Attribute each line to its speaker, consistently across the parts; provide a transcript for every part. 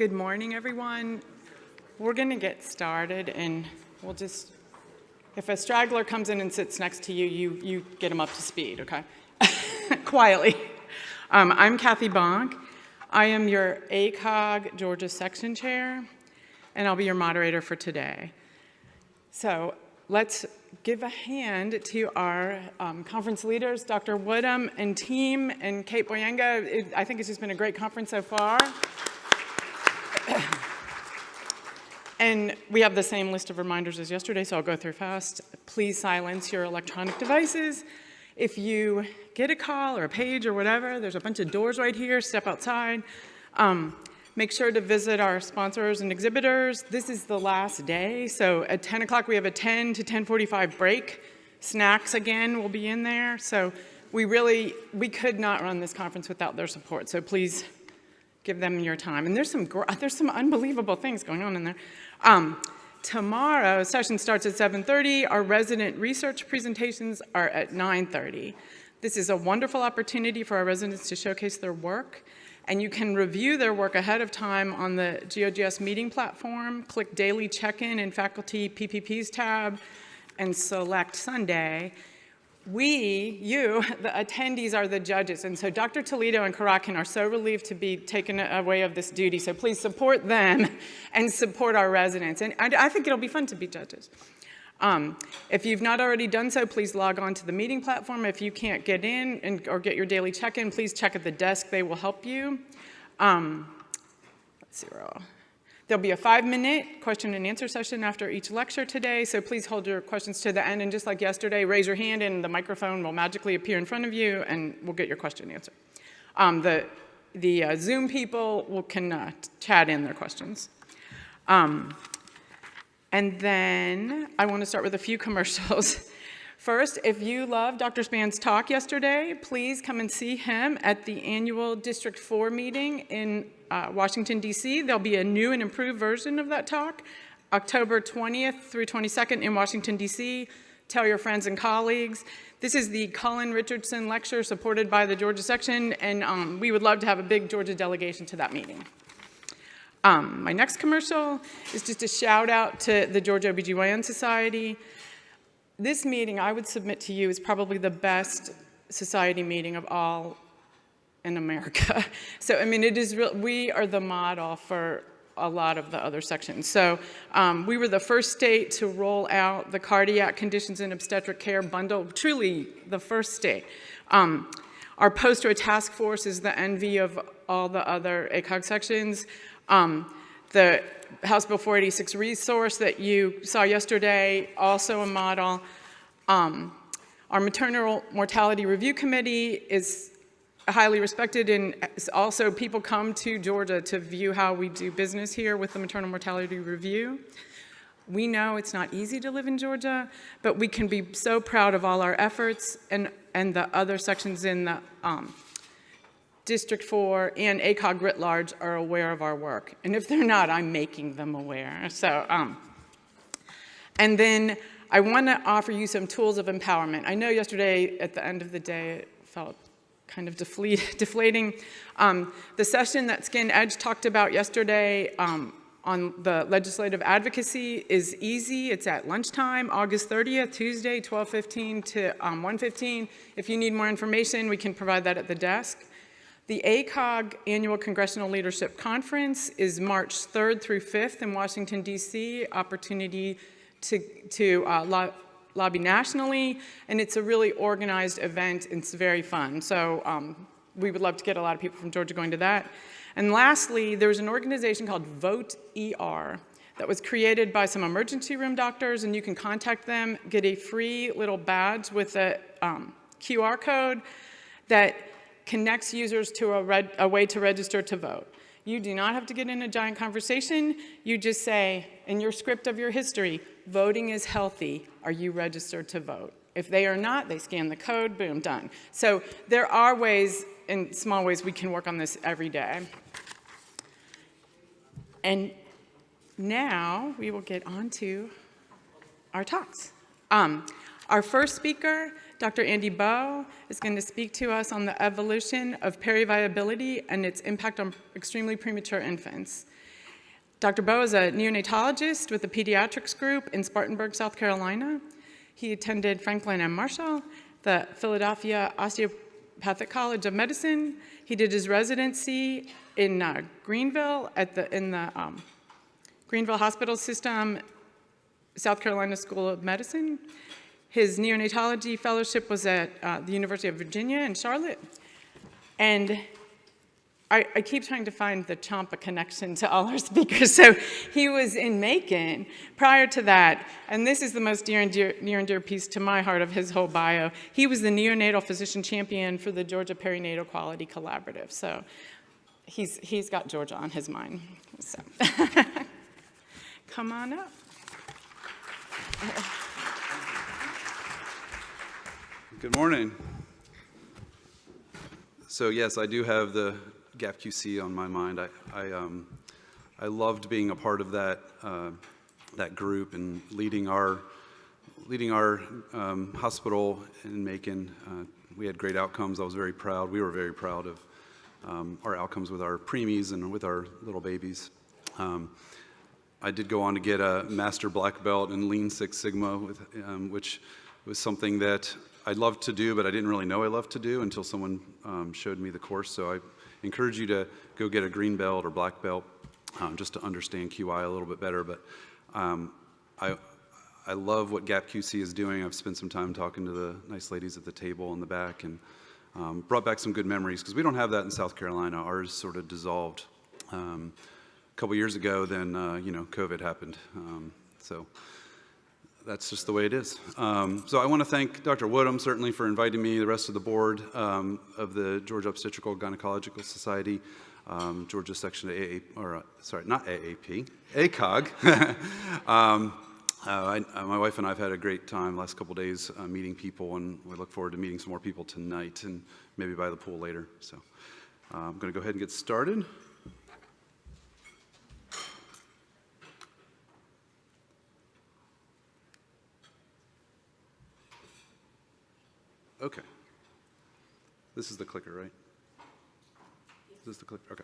Speaker 1: Good morning, everyone. We're going to get started, and we'll just, if a straggler comes in and sits next to you, you get them up to speed, okay? Quietly. I'm Kathy Bonk. I am your ACOG Georgia Section Chair, and I'll be your moderator for today. So let's give a hand to our conference leaders, Dr. Woodham and team, and Kate Boyenga. I think it's just been a great conference so far. And we have the same list of reminders as yesterday, so I'll go through fast. Please silence your electronic devices. If you get a call or a page or whatever, there's a bunch of doors right here. Step outside. Make sure to visit our sponsors and exhibitors. This is the last day, so at 10 o'clock we have a 10 to 10:45 break. Snacks, again, will be in there. So we could not run this conference without their support, so please give them your time. And there's some unbelievable things going on in there. Tomorrow, session starts at 7:30. Our resident research presentations are at 9:30. This is a wonderful opportunity for our residents to showcase their work, and you can review their work ahead of time on the GOGS meeting platform. Click Daily Check-in and Faculty PPPs tab, and select Sunday. The attendees are the judges, and so Dr. Toledo and Karakin are so relieved to be taken away of this duty, so please support them and support our residents. And I think it'll be fun to be judges. If you've not already done so, please log on to the meeting platform. If you can't get in or get your daily check-in, please check at the desk. They will help you. Let's see, there'll be a 5-minute question and answer session after each lecture today, so please hold your questions to the end, and just like yesterday, raise your hand and the microphone will magically appear in front of you and we'll get your question answered. The Zoom people can chat in their questions. And then I want to start with a few commercials. First, if you loved Dr. Spann's talk yesterday, please come and see him at the annual District 4 meeting in Washington, D.C. There'll be a new and improved version of that talk, October 20th through 22nd in Washington, D.C. Tell your friends and colleagues. This is the Cullen Richardson lecture supported by the Georgia section, and we would love to have a big Georgia delegation to that meeting. My next commercial is just a shout out to the Georgia OBGyn Society. This meeting, I would submit to you, is probably the best society meeting of all in America. So, I mean, we are the model for a lot of the other sections. So we were the first state to roll out the cardiac conditions and obstetric care bundle, truly the first state. Our poster task force is the envy of all the other ACOG sections. The House Bill 486 resource that you saw yesterday, also a model. Our Maternal Mortality Review Committee is highly respected, and also people come to Georgia to view how we do business here with the Maternal Mortality Review. We know it's not easy to live in Georgia, but we can be so proud of all our efforts, and the other sections in the District 4 and ACOG writ large are aware of our work. And if they're not, I'm making them aware. So, and then I want to offer you some tools of empowerment. I know yesterday at the end of the day it felt kind of deflating. The session that Skin Edge talked about yesterday on the legislative advocacy is easy. It's at lunchtime, August 30th, Tuesday, 12:15 to 1:15. If you need more information, we can provide that at the desk. The ACOG Annual Congressional Leadership Conference is March 3rd through 5th in Washington, D.C., opportunity to lobby nationally, and it's a really organized event. It's very fun, so we would love to get a lot of people from Georgia going to that. And lastly, there's an organization called Vote ER that was created by some emergency room doctors, and you can contact them, get a free little badge with a QR code that connects users to a way to register to vote. You do not have to get in a giant conversation. You just say, in your script of your history, voting is healthy. Are you registered to vote? If they are not, they scan the code, boom, done. So there are ways, in small ways, we can work on this every day. And now we will get on to our talks. Our first speaker, Dr. Andy Bowe, is going to speak to us on the evolution of periviability and its impact on extremely premature infants. Dr. Bowe is a neonatologist with the pediatrics group in Spartanburg, South Carolina. He attended Franklin and Marshall, the Philadelphia Osteopathic College of Medicine. He did his residency in Greenville in the Greenville Hospital System, South Carolina School of Medicine. His neonatology fellowship was at the University of Virginia in Charlotte. And I keep trying to find the Champa connection to all our speakers. So he was in Macon prior to that, and this is the most near and dear piece to my heart of his whole bio. He was the neonatal physician champion for the Georgia Perinatal Quality Collaborative. So he's got Georgia on his mind. So come on up.
Speaker 2: Good morning. So yes, I do have the GAP-QC on my mind. I loved being a part of that that group and leading our hospital in Macon. We had great outcomes. I was very proud. We were very proud of our outcomes with our preemies and with our little babies. I did go on to get a master black belt in Lean Six Sigma, which was something that I loved to do, but I didn't really know I loved to do until someone showed me the course. So I encourage you to go get a green belt or black belt just to understand QI a little bit better. But I love what GAP-QC is doing. I've spent some time talking to the nice ladies at the table in the back and brought back some good memories because we don't have that in South Carolina. Ours sort of dissolved a couple years ago. Then COVID happened. So that's just the way it is. So I want to thank Dr. Woodham, certainly, for inviting me, the rest of the board of the Georgia Obstetrical Gynecological Society, Georgia section of AAP, or sorry, not AAP, ACOG. My wife and I have had a great time last couple days meeting people, and we look forward to meeting some more people tonight and maybe by the pool later. So I'm going to go ahead and get started. Okay. This is the clicker, right? Is this the clicker? Okay.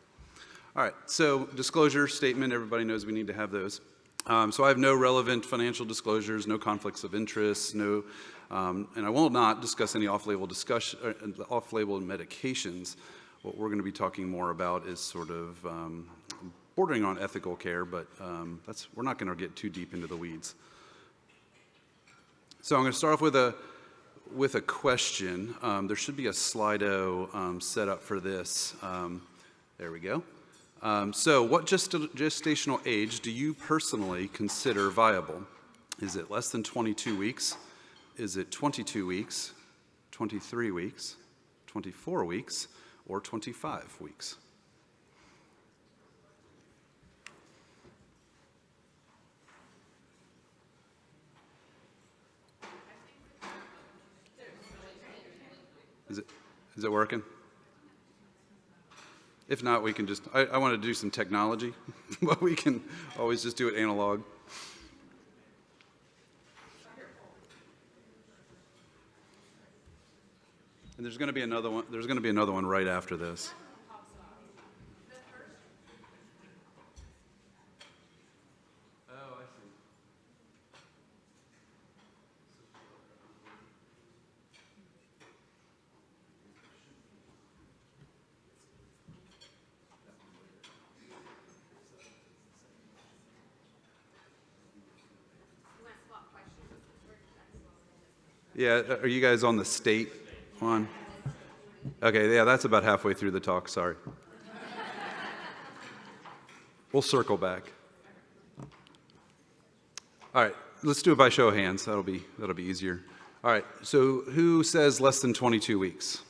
Speaker 2: All right. So disclosure statement, everybody knows we need to have those. So I have no relevant financial disclosures, no conflicts of interest, and I will not discuss any off-label medications. What we're going to be talking more about is sort of bordering on ethical care, but we're not going to get too deep into the weeds. So I'm going to start off with a question. There should be a Slido set up for this. There we go. So what gestational age do you personally consider viable? Is it less than 22 weeks? Is it 22 weeks, 23 weeks, 24 weeks, or 25 weeks? Is it working? If not, we can just, I want to do some technology, but we can always just do it analog. And there's going to be another one right after this. Yeah, are you guys on the state one? Okay, yeah, that's about halfway through the talk, sorry. We'll circle back. All right, let's do it by show of hands. That'll be easier. All right, so who says less than 22 weeks?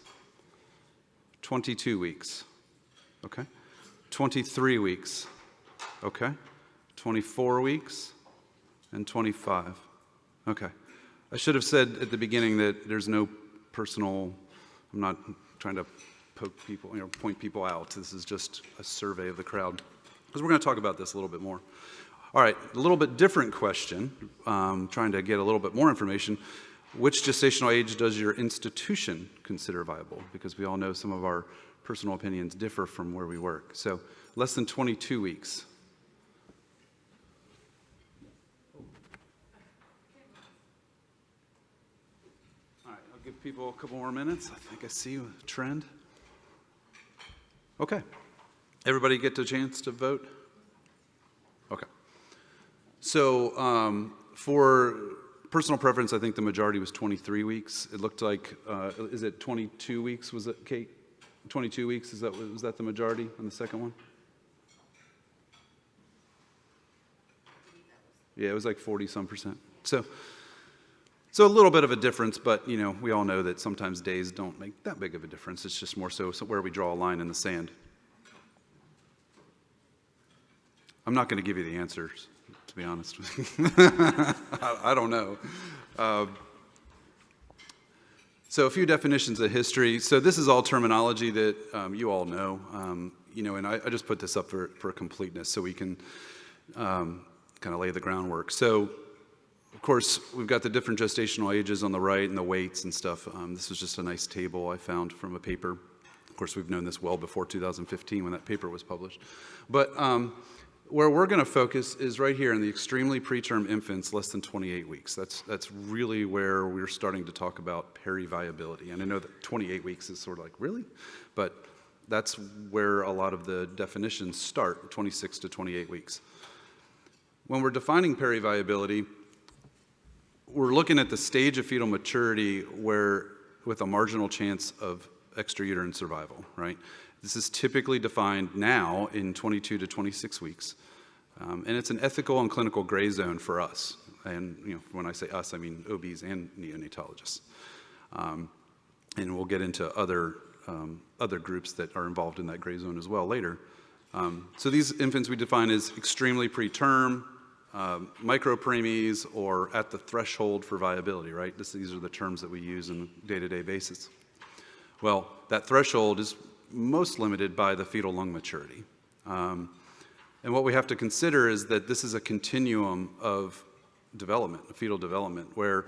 Speaker 2: 22 weeks. Okay. 23 weeks. Okay. 24 weeks and 25. Okay. I should have said at the beginning that there's no personal, I'm not trying to poke people, point people out. This is just a survey of the crowd, because we're going to talk about this a little bit more. All right, a little bit different question, trying to get a little bit more information. Which gestational age does your institution consider viable? Because we all know some of our personal opinions differ from where we work. So less than 22 weeks. people a couple more minutes. I think I see a trend. Okay. Everybody get a chance to vote? Okay. So for personal preference, I think the majority was 23 weeks. It looked like, is it 22 weeks? Was it, Kate? 22 weeks, was that the majority on the second one? Yeah, it was like 40-some%. So a little bit of a difference, but you know, we all know that sometimes days don't make that big of a difference. It's just more so where we draw a line in the sand. I'm not going to give you the answers, to be honest with you. I don't know. So a few definitions of history. So this is all terminology that you all know, you know, and I just put this up for completeness so we can kind of lay the groundwork. So, of course, we've got the different gestational ages on the right and the weights and stuff. This was just a nice table I found from a paper. Of course, we've known this well before 2015 when that paper was published. But where we're going to focus is right here in the extremely preterm infants, less than 28 weeks. That's really where we're starting to talk about periviability. And I know that 28 weeks is sort of like, really? But that's where a lot of the definitions start, 26 to 28 weeks. When we're defining periviability, we're looking at the stage of fetal maturity where, with a marginal chance of extrauterine survival, right? This is typically defined now in 22 to 26 weeks. And it's an ethical and clinical gray zone for us. And you know, when I say us, I mean OBs and neonatologists. And we'll get into other groups that are involved in that gray zone as well later. So these infants we define as extremely preterm, micropreemies, or at the threshold for viability, right? These are the terms that we use on a day-to-day basis. Well, that threshold is most limited by the fetal lung maturity. And what we have to consider is that this is a continuum of development, fetal development, where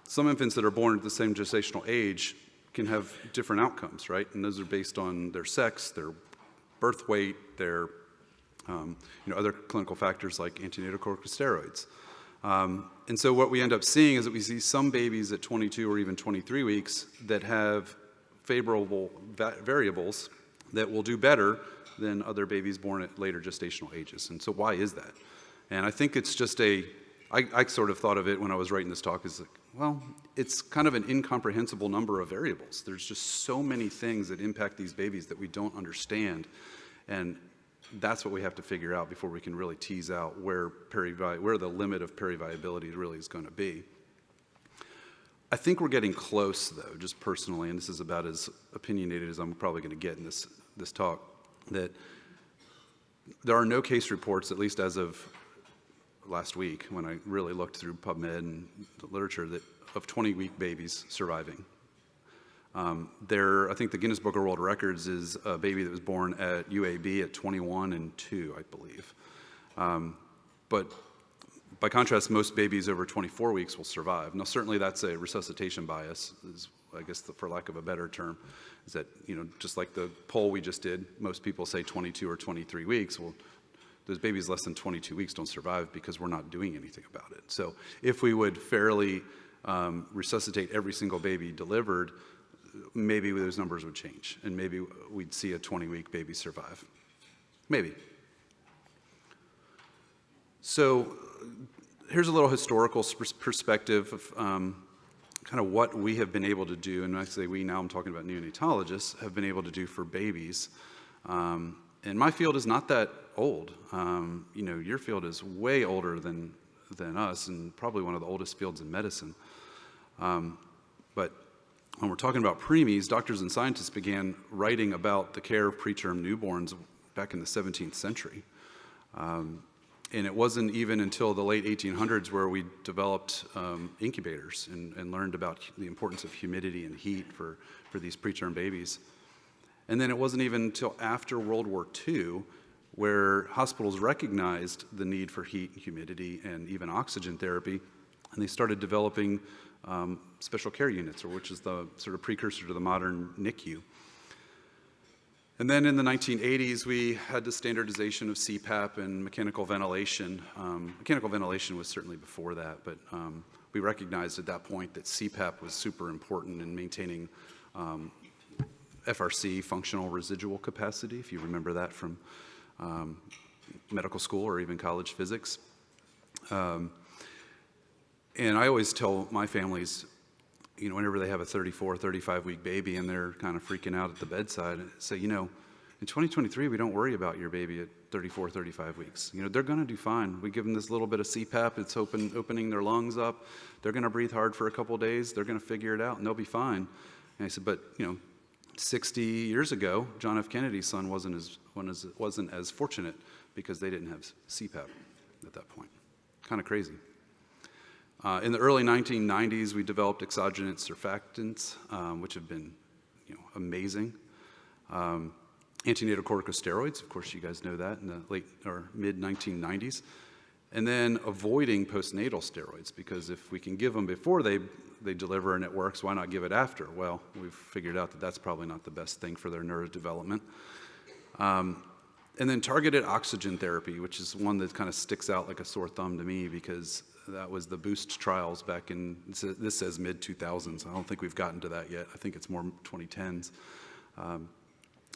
Speaker 2: some infants that are born at the same gestational age can have different outcomes, right? And those are based on their sex, their birth weight, their you know, other clinical factors like antenatal corticosteroids. And so what we end up seeing is that we see some babies at 22 or even 23 weeks that have favorable variables that will do better than other babies born at later gestational ages. And so why is that? And I think it's just I sort of thought of it when I was writing this talk as like, well, it's kind of an incomprehensible number of variables. There's just so many things that impact these babies that we don't understand. And that's what we have to figure out before we can really tease out where the limit of periviability really is going to be. I think we're getting close, though, just personally, and this is about as opinionated as I'm probably going to get in this talk, that there are no case reports, at least as of last week, when I really looked through PubMed and the literature, of 20-week babies surviving. I think the Guinness Book of World Records is a baby that was born at UAB at 21 and 2, I believe. But by contrast, most babies over 24 weeks will survive. Now, certainly that's a resuscitation bias, I guess for lack of a better term, is that, you know, just like the poll we just did, most people say 22 or 23 weeks. Well, those babies less than 22 weeks don't survive because we're not doing anything about it. So if we would fairly resuscitate every single baby delivered, maybe those numbers would change, and maybe we'd see a 20-week baby survive. Maybe. So here's a little historical perspective of kind of what we have been able to do, and when I say we, now I'm talking about neonatologists, have been able to do for babies. And my field is not that old. You know, your field is way older than us, and probably one of the oldest fields in medicine. But when we're talking about preemies, doctors and scientists began writing about the care of preterm newborns back in the 17th century. And it wasn't even until the late 1800s where we developed incubators and learned about the importance of humidity and heat for these preterm babies. And then it wasn't even until after World War II where hospitals recognized the need for heat and humidity and even oxygen therapy, and they started developing special care units, which is the sort of precursor to the modern NICU. And then in the 1980s, we had the standardization of CPAP and mechanical ventilation. Mechanical ventilation was certainly before that, but we recognized at that point that CPAP was super important in maintaining FRC, functional residual capacity, if you remember that from medical school or even college physics. And I always tell my families, you know, whenever they have a 34, 35-week baby and they're kind of freaking out at the bedside, say, you know, in 2023, we don't worry about your baby at 34, 35 weeks. You know, they're going to do fine. We give them this little bit of CPAP. It's opening their lungs up. They're going to breathe hard for a couple days. They're going to figure it out, and they'll be fine. And I said, but, you know, 60 years ago, John F. Kennedy's son wasn't as fortunate because they didn't have CPAP at that point. Kind of crazy. In the early 1990s, we developed exogenous surfactants, which have been, you know, amazing. Antenatal corticosteroids, of course, you guys know that, in the late or mid 1990s. And then avoiding postnatal steroids, because if we can give them before they deliver and it works, why not give it after? Well, we've figured out that that's probably not the best thing for their neurodevelopment. And then targeted oxygen therapy, which is one that kind of sticks out like a sore thumb to me, because that was the BOOST trials back in, this says mid-2000s. I don't think we've gotten to that yet. I think it's more 2010s.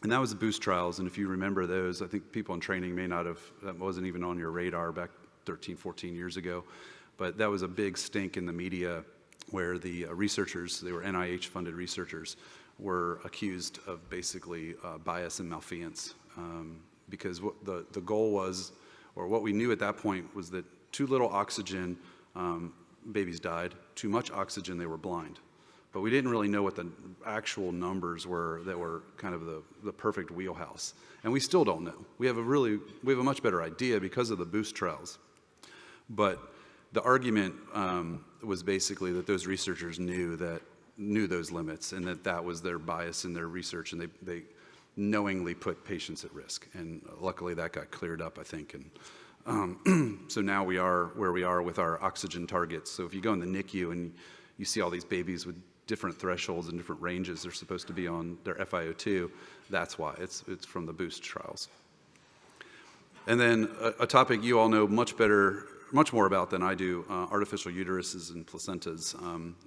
Speaker 2: And that was the BOOST trials, and if you remember those, I think people in training may not have, that wasn't even on your radar back 13, 14 years ago, but that was a big stink in the media where the researchers, they were NIH-funded researchers, were accused of basically bias and malfeasance, because what the goal was, or what we knew at that point, was that too little oxygen, babies died, too much oxygen, they were blind. But we didn't really know what the actual numbers were that were kind of the perfect wheelhouse. And we still don't know. We have a much better idea because of the BOOST trials. But the argument was basically that those researchers knew those limits, and that was their bias in their research, and they knowingly put patients at risk. And luckily that got cleared up, I think. And so now we are where we are with our oxygen targets. So if you go in the NICU and you see all these babies with different thresholds and different ranges they're supposed to be on their FiO2, that's why. It's from the BOOST trials. And then a topic you all know much more about than I do, artificial uteruses and placentas.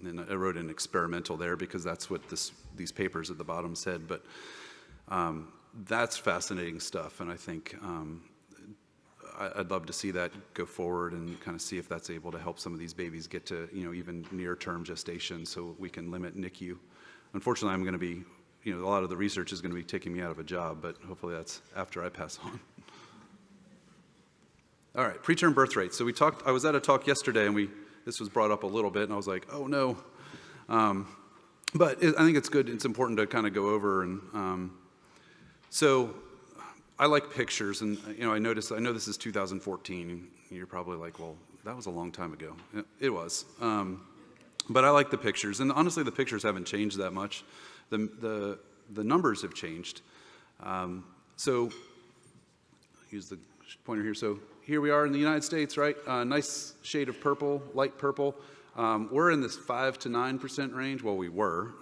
Speaker 2: And I wrote an experimental there because that's what these papers at the bottom said. But that's fascinating stuff, and I think I'd love to see that go forward and kind of see if that's able to help some of these babies get to, you know, even near-term gestation so we can limit NICU. Unfortunately, I'm going to be, you know, a lot of the research is going to be taking me out of a job, but hopefully that's after I pass on. All right, preterm birth rate. So I was at a talk yesterday and this was brought up a little bit and I was like, oh no. But I think it's good, it's important to kind of go over and, so I like pictures, and you know, I know this is 2014, and you're probably like, well, that was a long time ago. It was. But I like the pictures, and honestly, the pictures haven't changed that much. The numbers have changed. So, use the pointer here. So here we are in the United States, right? Nice shade of purple, light purple. We're in this 5 to 9% range. Well, we were.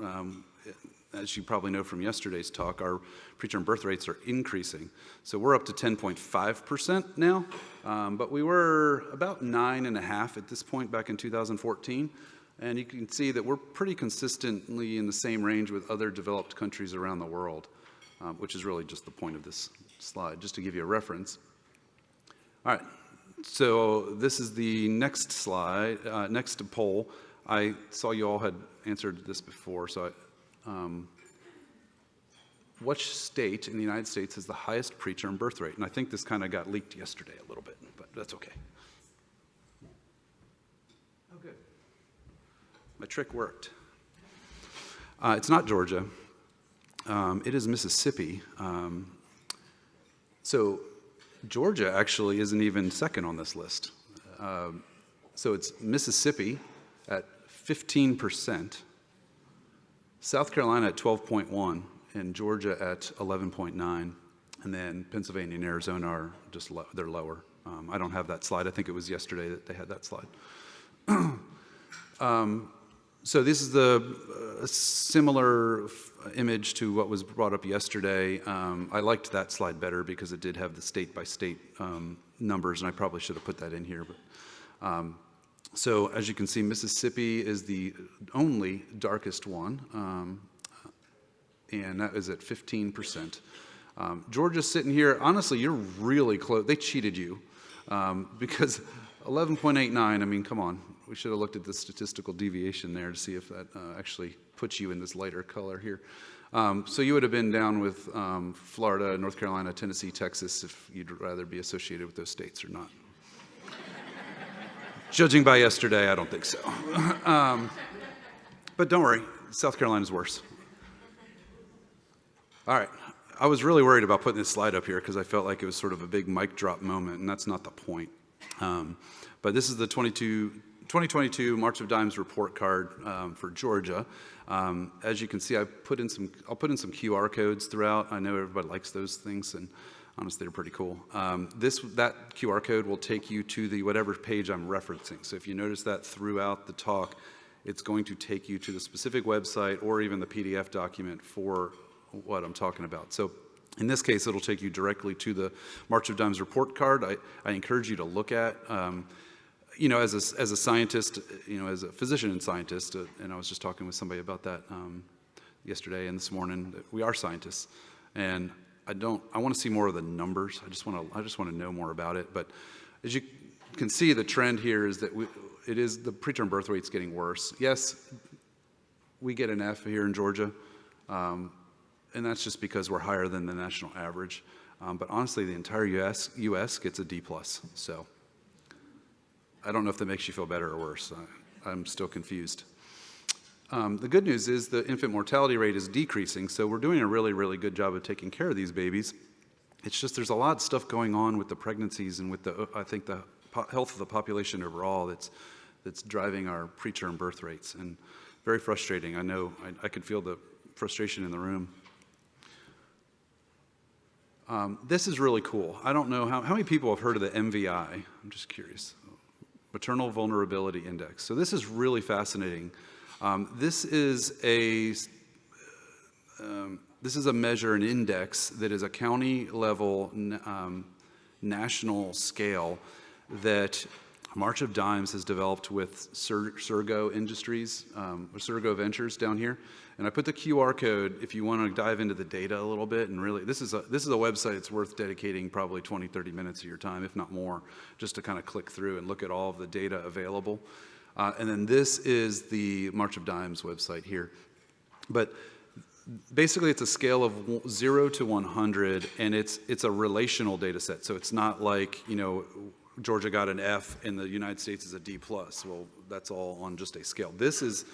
Speaker 2: As you probably know from yesterday's talk, our preterm birth rates are increasing. So we're up to 10.5% now, but we were about 9.5 at this point back in 2014. And you can see that we're pretty consistently in the same range with other developed countries around the world, which is really just the point of this slide, just to give you a reference. All right, so this is the next slide, next poll. I saw you all had answered this before, so which state in the United States has the highest preterm birth rate? And I think this kind of got leaked yesterday a little bit, but that's okay. Oh, good. My trick worked. It's not Georgia. It is Mississippi. So Georgia actually isn't even second on this list. So it's Mississippi at 15%. South Carolina at 12.1, and Georgia at 11.9, and then Pennsylvania and Arizona are just they're lower. I don't have that slide. I think it was yesterday that they had that slide. So this is a similar image to what was brought up yesterday. I liked that slide better because it did have the state-by-state numbers, and I probably should have put that in here. But So as you can see, Mississippi is the only darkest one, and that is at 15%. Georgia's sitting here. Honestly, you're really close. They cheated you because 11.89, I mean, come on. We should have looked at the statistical deviation there to see if that actually puts you in this lighter color here. So you would have been down with Florida, North Carolina, Tennessee, Texas, if you'd rather be associated with those states or not. Judging by yesterday, I don't think so. But don't worry, South Carolina's worse. All right, I was really worried about putting this slide up here because I felt like it was sort of a big mic drop moment, and that's not the point. But this is the 2022 March of Dimes report card for Georgia. As you can see, I'll put in some QR codes throughout. I know everybody likes those things, and honestly, they're pretty cool. That QR code will take you to the whatever page I'm referencing. So if you notice that throughout the talk, it's going to take you to the specific website or even the PDF document for what I'm talking about. So in this case, it'll take you directly to the March of Dimes report card. I encourage you to look at. You know, as a scientist, you know, as a physician and scientist, and I was just talking with somebody about that yesterday and this morning. That we are scientists, and I want to see more of the numbers. I just want to know more about it. But as you can see, the trend here is that the preterm birth rate's getting worse. Yes, we get an F here in Georgia, and that's just because we're higher than the national average. But honestly, the entire U.S. gets a D+. So I don't know if that makes you feel better or worse. I'm still confused. The good news is the infant mortality rate is decreasing, so we're doing a really, really good job of taking care of these babies. It's just there's a lot of stuff going on with the pregnancies and with I think the health of the population overall that's driving our preterm birth rates, and very frustrating. I know I could feel the frustration in the room. This is really cool. I don't know how many people have heard of the MVI. I'm just curious. Maternal Vulnerability Index. So this is really fascinating. This is a measure, an index that is a county level national scale that March of Dimes has developed with Sergo Industries, or Sergo Ventures down here. And I put the QR code if you want to dive into the data a little bit. And really, this is a website that's worth dedicating probably 20, 30 minutes of your time, if not more, just to kind of click through and look at all of the data available. And then this is the March of Dimes website here. But basically, it's a scale of 0 to 100, and it's a relational data set. So it's not like, you know, Georgia got an F and the United States is a D+. Well, that's all on just a scale. This is,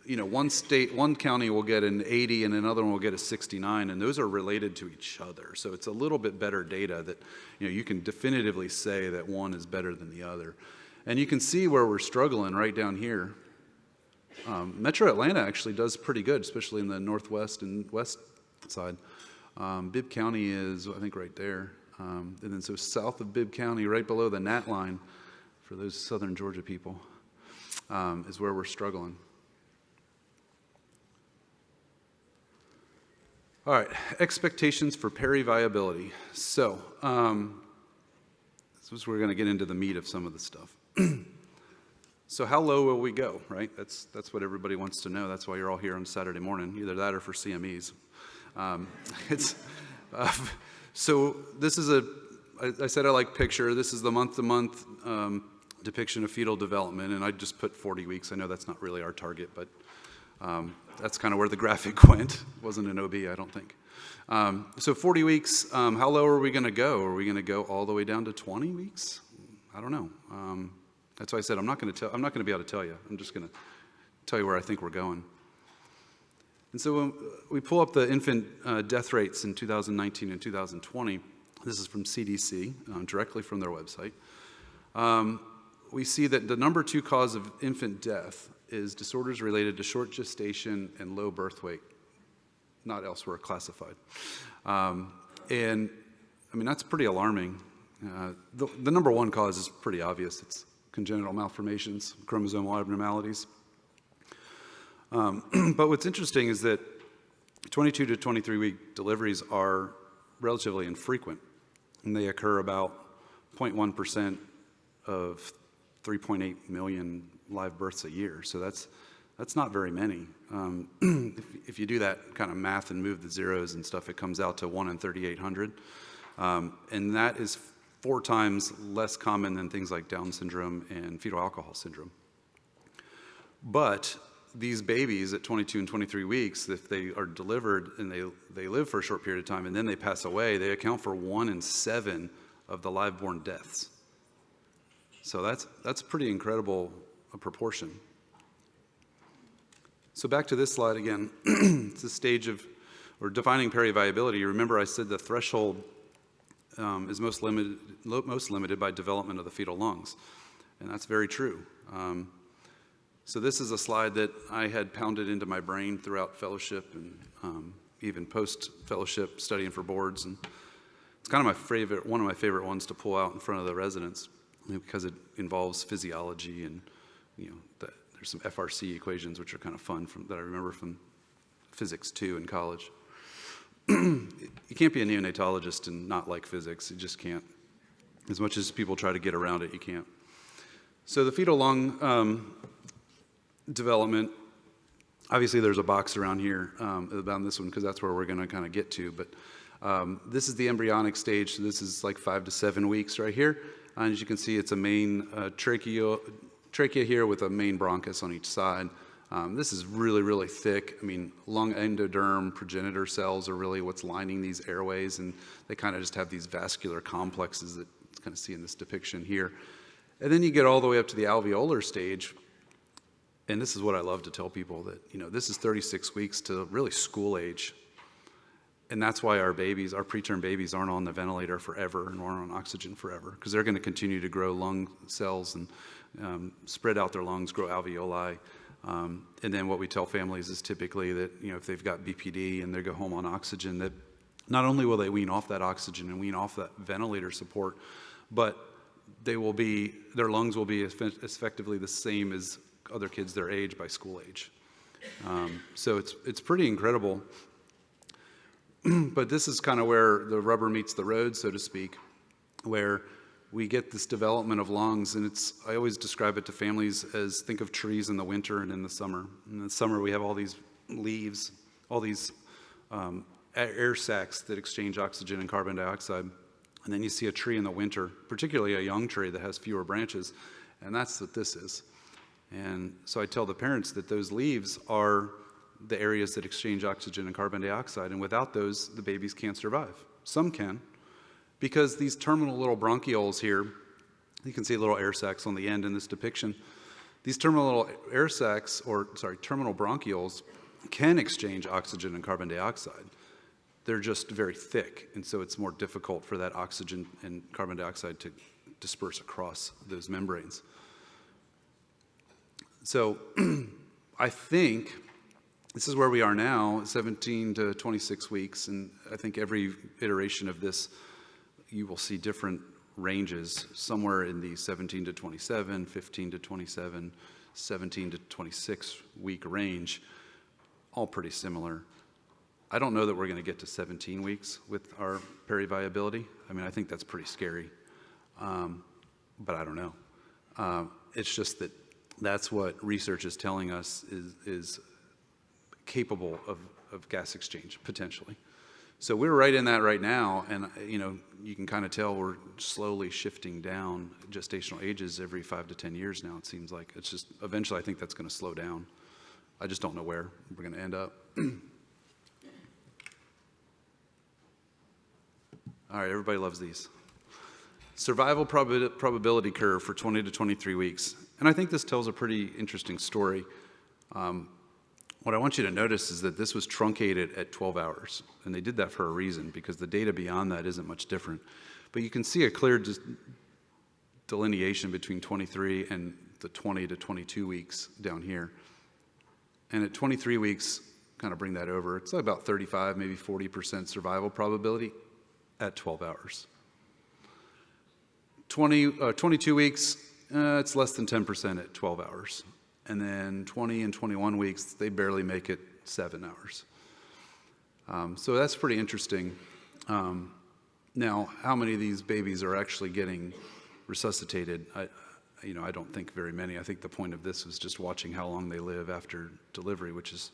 Speaker 2: you know, one county will get an 80 and another one will get a 69, and those are related to each other. So it's a little bit better data that, you know, you can definitively say that one is better than the other. And you can see where we're struggling right down here. Metro Atlanta actually does pretty good, especially in the northwest and west side. Bibb County is, I think, right there. And then so south of Bibb County, right below the gnat line, for those southern Georgia people, is where we're struggling. All right, expectations for periviability. So this is where we're going to get into the meat of some of the stuff. So how low will we go, right? That's what everybody wants to know. That's why you're all here on Saturday morning, either that or for CMEs. So this is I said I like picture. This is the month-to-month depiction of fetal development, and I just put 40 weeks. I know that's not really our target, but that's kind of where the graphic went. It wasn't an OB, I don't think. So 40 weeks, how low are we going to go? Are we going to go all the way down to 20 weeks? I don't know. That's why I said I'm not going to be able to tell you. I'm just going to tell you where I think we're going. And so when we pull up the infant death rates in 2019 and 2020, this is from CDC, directly from their website. We see that the number 2 cause of infant death is disorders related to short gestation and low birth weight, not elsewhere classified. And I mean, that's pretty alarming. The number 1 cause is pretty obvious. It's congenital malformations, chromosomal abnormalities. But what's interesting is that 22 to 23 week deliveries are relatively infrequent, and they occur about 0.1% of 3.8 million live births a year. So that's not very many. If you do that kind of math and move the zeros and stuff, it comes out to 1 in 3,800. And that is 4 times less common than things like Down syndrome and fetal alcohol syndrome. But these babies at 22 and 23 weeks, if they are delivered and they live for a short period of time and then they pass away, they account for 1 in 7 of the live-born deaths. So that's pretty incredible a proportion. So back to this slide again. It's the stage of, or defining periviability. Remember I said the threshold is most limited by development of the fetal lungs. And that's very true. So this is a slide that I had pounded into my brain throughout fellowship and even post-fellowship studying for boards. And it's kind of one of my favorite ones to pull out in front of the residents because it involves physiology and, there's some FRC equations which are kind of fun that I remember from physics 2 in college. You can't be a neonatologist and not like physics. You just can't. As much as people try to get around it, you can't. So the fetal lung development, obviously there's a box around here about this one because that's where we're going to kind of get to. But this is the embryonic stage. So this is like 5 to 7 weeks right here. And as you can see, it's a main trachea here with a main bronchus on each side. This is really, really thick. I mean, lung endoderm progenitor cells are really what's lining these airways, and they kind of just have these vascular complexes that you kind of see in this depiction here. And then you get all the way up to the alveolar stage, and this is what I love to tell people that, this is 36 weeks to really school age. And that's why our babies, our preterm babies, aren't on the ventilator forever and aren't on oxygen forever, because they're going to continue to grow lung cells and spread out their lungs, grow alveoli. And then what we tell families is typically that, if they've got BPD and they go home on oxygen, that not only will they wean off that oxygen and wean off that ventilator support, but their lungs will be effectively the same as other kids their age by school age. So it's pretty incredible. But this is kind of where the rubber meets the road, so to speak, where we get this development of lungs, and I always describe it to families as think of trees in the winter and in the summer. In the summer, we have all these leaves, all these air sacs that exchange oxygen and carbon dioxide. And then you see a tree in the winter, particularly a young tree that has fewer branches, and that's what this is. And so I tell the parents that those leaves are the areas that exchange oxygen and carbon dioxide, and without those, the babies can't survive. Some can, because these terminal little bronchioles here, you can see little air sacs on the end in this depiction. These terminal little air sacs, terminal bronchioles, can exchange oxygen and carbon dioxide. They're just very thick, and so it's more difficult for that oxygen and carbon dioxide to disperse across those membranes. So I think this is where we are now, 17 to 26 weeks, and I think every iteration of this, you will see different ranges, somewhere in the 17 to 27, 15 to 27, 17 to 26 week range, all pretty similar. I don't know that we're going to get to 17 weeks with our periviability. I mean, I think that's pretty scary, but I don't know. It's just that that's what research is telling us is capable of gas exchange, potentially. So we're right in that right now, and you can kind of tell we're slowly shifting down gestational ages every 5 to 10 years now, it seems like. It's just, eventually I think that's going to slow down. I just don't know where we're going to end up. All right, everybody loves these. Survival probability curve for 20 to 23 weeks. And I think this tells a pretty interesting story. What I want you to notice is that this was truncated at 12 hours. And they did that for a reason, because the data beyond that isn't much different. But you can see a clear delineation between 23 and the 20 to 22 weeks down here. And at 23 weeks, kind of bring that over, it's about 35, maybe 40% survival probability at 12 hours. 22 weeks, it's less than 10% at 12 hours. And then 20 and 21 weeks, they barely make it 7 hours. So that's pretty interesting. Now, how many of these babies are actually getting resuscitated? I don't think very many. I think the point of this was just watching how long they live after delivery, which is,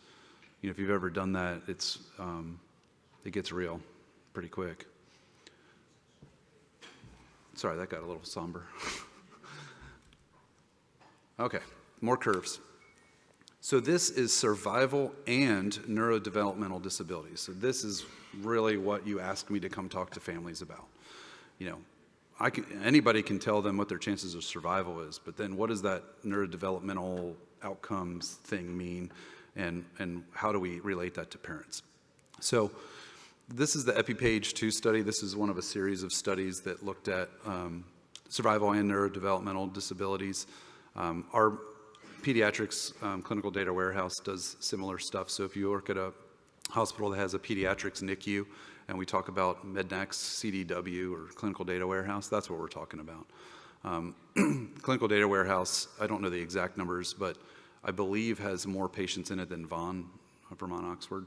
Speaker 2: if you've ever done that, it gets real pretty quick. Sorry, that got a little somber. Okay, more curves. So this is survival and neurodevelopmental disabilities. So this is really what you asked me to come talk to families about. Anybody can tell them what their chances of survival is, but then what does that neurodevelopmental outcomes thing mean, and how do we relate that to parents? So this is the EpiPage 2 study. This is one of a series of studies that looked at survival and neurodevelopmental disabilities. Our pediatrics clinical data warehouse does similar stuff. So if you work at a hospital that has a pediatrics NICU and we talk about MEDNAX, CDW, or clinical data warehouse, that's what we're talking about. Clinical data warehouse, I don't know the exact numbers, but I believe has more patients in it than Vermont Oxford.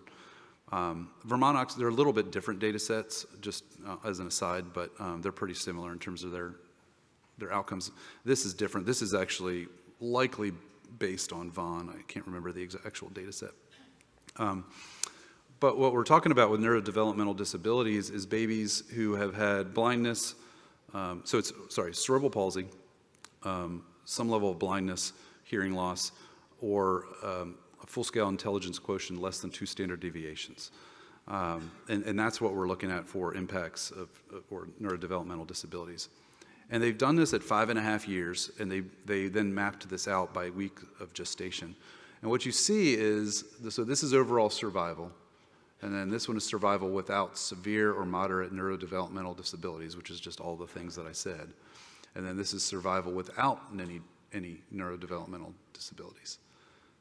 Speaker 2: Vermont Oxford, they're a little bit different data sets, just as an aside, but they're pretty similar in terms of their outcomes. This is different. This is actually likely based on Vaughan. I can't remember the actual data set. But what we're talking about with neurodevelopmental disabilities is babies who have had blindness, cerebral palsy, some level of blindness, hearing loss, or a full-scale intelligence quotient less than 2 standard deviations. And that's what we're looking at for impacts or neurodevelopmental disabilities. And they've done this at 5.5 years, and they then mapped this out by week of gestation. And what you see is, so this is overall survival, and then this one is survival without severe or moderate neurodevelopmental disabilities, which is just all the things that I said. And then this is survival without any neurodevelopmental disabilities.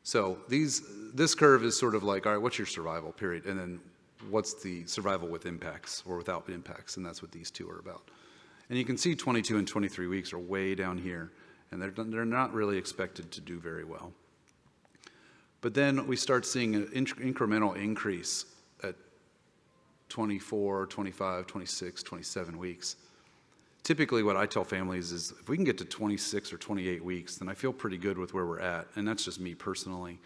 Speaker 2: So this curve is sort of like, all right, what's your survival period? And then what's the survival with impacts or without impacts? And that's what these two are about. And you can see 22 and 23 weeks are way down here, and they're not really expected to do very well. But then we start seeing an incremental increase at 24, 25, 26, 27 weeks. Typically what I tell families is if we can get to 26 or 28 weeks, then I feel pretty good with where we're at, and that's just me personally.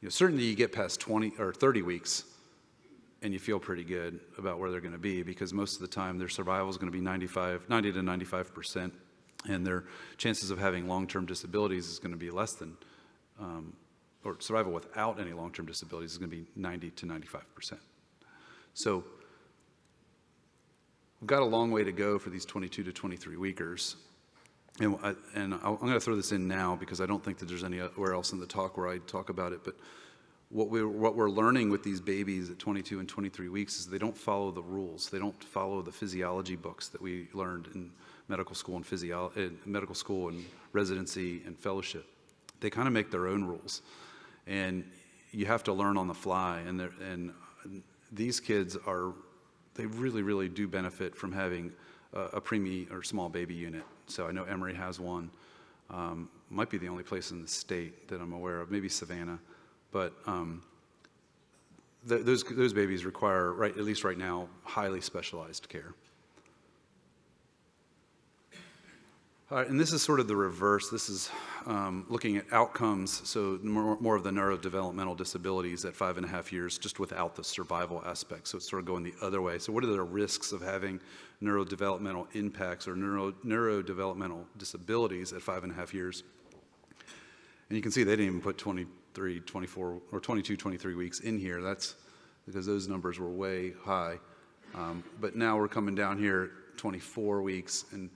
Speaker 2: Certainly you get past 20 or 30 weeks, and you feel pretty good about where they're going to be, because most of the time their survival is going to be 90 to 95%, and their chances of having long-term disabilities is going to be less than, or survival without any long-term disabilities is going to be 90 to 95%. So we've got a long way to go for these 22 to 23 weekers. And I'm going to throw this in now because I don't think that there's anywhere else in the talk where I talk about it, but what we're learning with these babies at 22 and 23 weeks is they don't follow the rules. They don't follow the physiology books that we learned in medical school and residency and fellowship. They kind of make their own rules, and you have to learn on the fly. And these kids they really, really do benefit from having a preemie or small baby unit. So I know Emory has one. Might be the only place in the state that I'm aware of, maybe Savannah. But those babies require, at least right now, highly specialized care. All right, and this is sort of the reverse. This is looking at outcomes, so more of the neurodevelopmental disabilities at 5.5 years, just without the survival aspect. So it's sort of going the other way. So what are the risks of having neurodevelopmental impacts or neurodevelopmental disabilities at 5.5 years? And you can see they didn't even put 23, 24, or 22, 23 weeks in here. That's because those numbers were way high. But now we're coming down here 24 weeks, and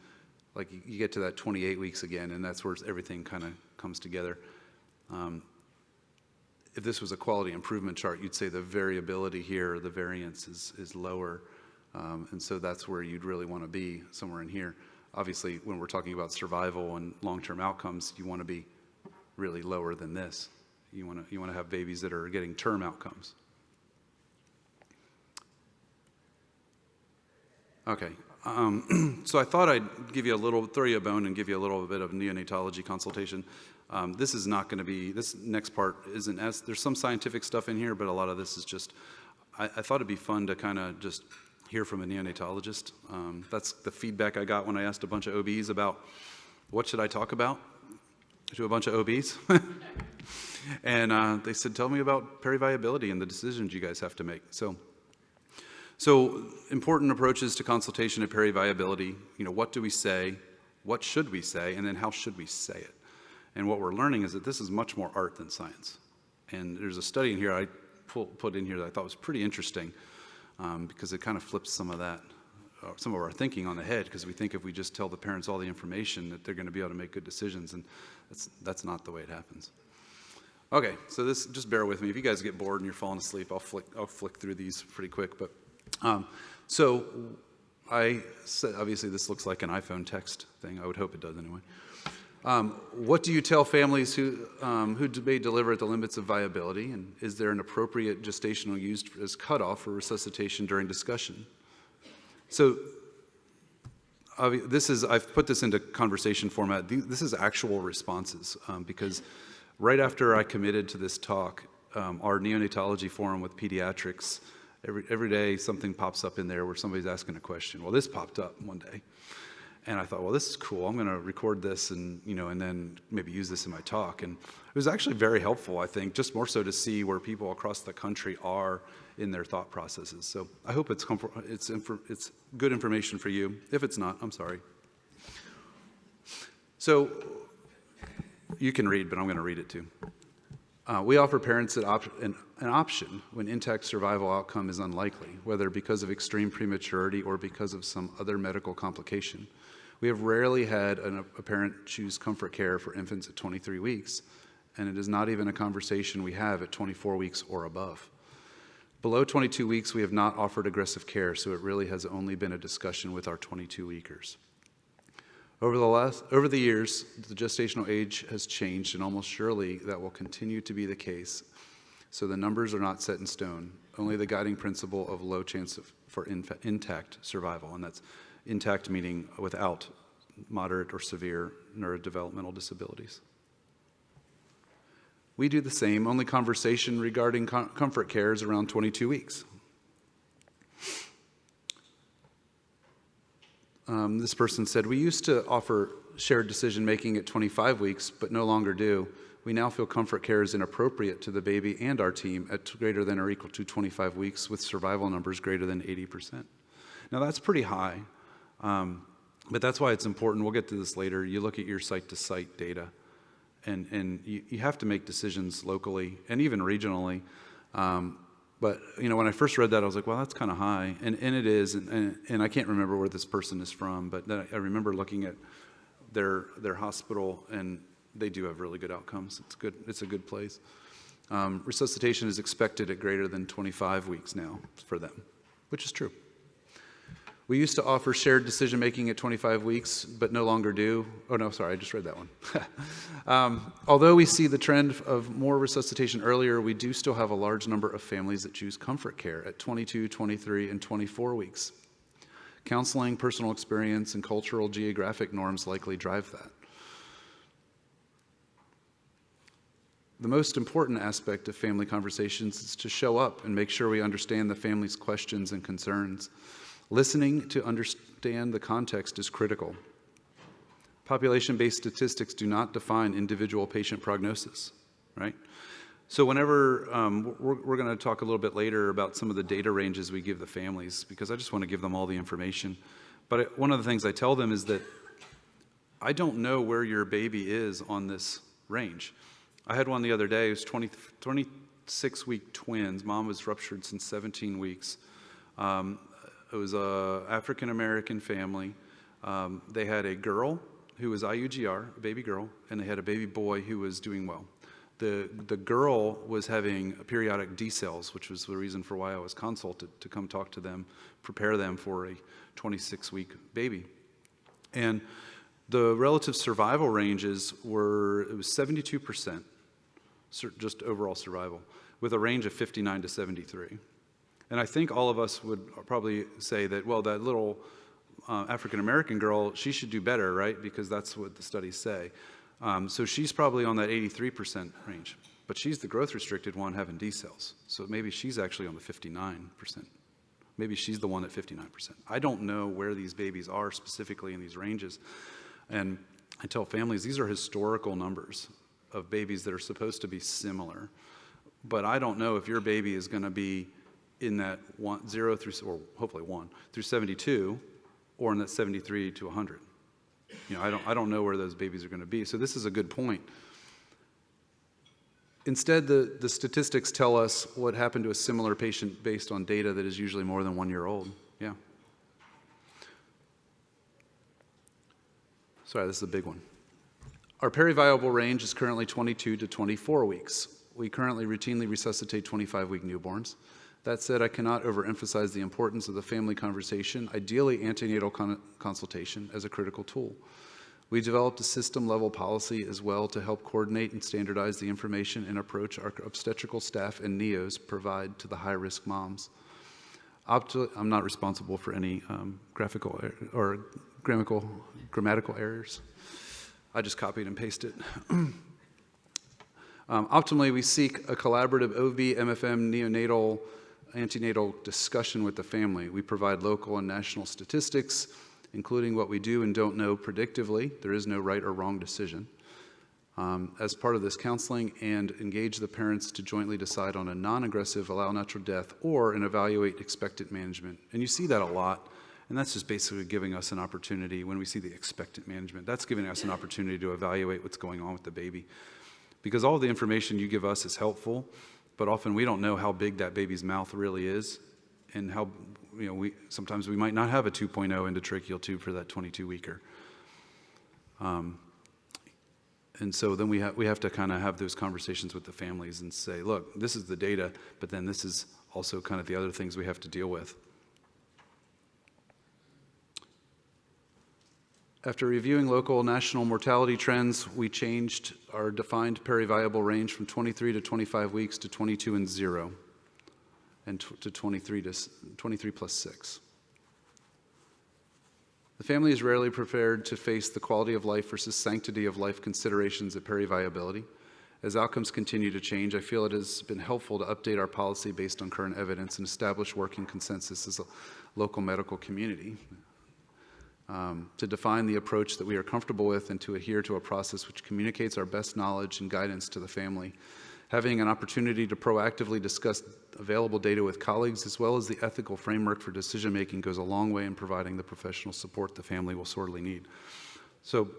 Speaker 2: like you get to that 28 weeks again, and that's where everything kind of comes together. If this was a quality improvement chart, you'd say the variability here, the variance is lower. And so that's where you'd really want to be, somewhere in here. Obviously, when we're talking about survival and long-term outcomes, you want to be really lower than this. You want to have babies that are getting term outcomes. Okay. So I thought I'd throw you a bone and give you a little bit of neonatology consultation. This is not going to be, this next part isn't as, there's some scientific stuff in here, but a lot of this is just, I thought it'd be fun to kind of just hear from a neonatologist. That's the feedback I got when I asked a bunch of OBs about what should I talk about. to a bunch of OBs. And they said, tell me about periviability and the decisions you guys have to make. So important approaches to consultation and periviability, what do we say, what should we say, and then how should we say it? And what we're learning is that this is much more art than science. And there's a study in here I put in here that I thought was pretty interesting because it kind of flips some of our thinking on the head, because we think if we just tell the parents all the information that they're going to be able to make good decisions, and that's not the way it happens. Okay, so this, just bear with me. If you guys get bored and you're falling asleep, I'll flick through these pretty quick. But so I said, obviously this looks like an iPhone text thing. I would hope it does anyway. What do you tell families who may deliver at the limits of viability, and is there an appropriate gestational used as cutoff for resuscitation during discussion? So I've put this into conversation format. This is actual responses because right after I committed to this talk, our neonatology forum with pediatrics, every day something pops up in there where somebody's asking a question. Well, this popped up one day. And I thought, well, this is cool. I'm going to record this and then maybe use this in my talk. And it was actually very helpful, I think, just more so to see where people across the country are in their thought processes. So I hope it's good information for you. If it's not, I'm sorry. So you can read, but I'm going to read it too. We offer parents an option when intact survival outcome is unlikely, whether because of extreme prematurity or because of some other medical complication. We have rarely had a parent choose comfort care for infants at 23 weeks, and it is not even a conversation we have at 24 weeks or above. Below 22 weeks, we have not offered aggressive care, so it really has only been a discussion with our 22-weekers. Over the years, the gestational age has changed, and almost surely that will continue to be the case. So the numbers are not set in stone, only the guiding principle of low chance for intact survival, and that's intact meaning without moderate or severe neurodevelopmental disabilities. We do the same, only conversation regarding comfort care is around 22 weeks. This person said, we used to offer shared decision-making at 25 weeks, but no longer do. We now feel comfort care is inappropriate to the baby and our team at greater than or equal to 25 weeks with survival numbers greater than 80%. Now that's pretty high, but that's why it's important. We'll get to this later. You look at your site-to-site data, and you have to make decisions locally and even regionally. But when I first read that, I was like, well, that's kind of high, and it is, and I can't remember where this person is from, but then I remember looking at their hospital, and they do have really good outcomes. It's good. It's a good place. Resuscitation is expected at greater than 25 weeks now for them, which is true. We used to offer shared decision-making at 25 weeks, but no longer do. Oh, no, sorry, I just read that one. Although we see the trend of more resuscitation earlier, we do still have a large number of families that choose comfort care at 22, 23, and 24 weeks. Counseling, personal experience, and cultural geographic norms likely drive that. The most important aspect of family conversations is to show up and make sure we understand the family's questions and concerns. Listening to understand the context is critical. Population-based statistics do not define individual patient prognosis, right? So whenever, we're going to talk a little bit later about some of the data ranges we give the families, because I just want to give them all the information. But one of the things I tell them is that I don't know where your baby is on this range. I had one the other day. It was 26-week twins. Mom was ruptured since 17 weeks. It was an African-American family. They had a girl who was IUGR, a baby girl, and they had a baby boy who was doing well. The girl was having periodic decels, which was the reason for why I was consulted to come talk to them, prepare them for a 26-week baby. And the relative survival ranges it was 72%, just overall survival, with a range of 59 to 73. And I think all of us would probably say that, well, that little African-American girl, she should do better, right? Because that's what the studies say. So she's probably on that 83% range. But she's the growth-restricted one having decels. So maybe she's actually on the 59%. Maybe she's the one at 59%. I don't know where these babies are specifically in these ranges. And I tell families these are historical numbers of babies that are supposed to be similar. But I don't know if your baby is going to be in that 0 through, or hopefully 1 through 72, or in that 73 to 100. You know, I don't know where those babies are going to be. So this is a good point. Instead, the statistics tell us what happened to a similar patient based on data that is usually more than 1 year old. Yeah. Sorry, this is a big one. Our periviable range is currently 22 to 24 weeks. We currently routinely resuscitate 25-week newborns. That said, I cannot overemphasize the importance of the family conversation, ideally antenatal consultation, as a critical tool. We developed a system-level policy as well to help coordinate and standardize the information and approach our obstetrical staff and NEOs provide to the high-risk moms. I'm not responsible for any graphical or grammatical errors. I just copied and pasted it. Optimally, we seek a collaborative OB, MFM, neonatal, antenatal discussion with the family. We provide local and national statistics, including what we do and don't know predictively. There is no right or wrong decision. As part of this counseling, and engage the parents to jointly decide on a non-aggressive allow natural death or an evaluate expectant management. And you see that a lot, and that's just basically giving us an opportunity when we see the expectant management. That's giving us an opportunity to evaluate what's going on with the baby. Because all of the information you give us is helpful, but often we don't know how big that baby's mouth really is, and how, you know, sometimes we might not have a 2.0 endotracheal tube for that 22-weeker. And so then we have to kind of have those conversations with the families and say, look, this is the data, but then this is also kind of the other things we have to deal with. After reviewing local national mortality trends, we changed our defined periviable range from 23 to 25 weeks to 22 and 0, and to 23 plus 6. The family is rarely prepared to face the quality of life versus sanctity of life considerations at periviability. As outcomes continue to change, I feel it has been helpful to update our policy based on current evidence and establish working consensus as a local medical community. To define the approach that we are comfortable with and to adhere to a process which communicates our best knowledge and guidance to the family. Having an opportunity to proactively discuss available data with colleagues as well as the ethical framework for decision-making goes a long way in providing the professional support the family will sorely need. So,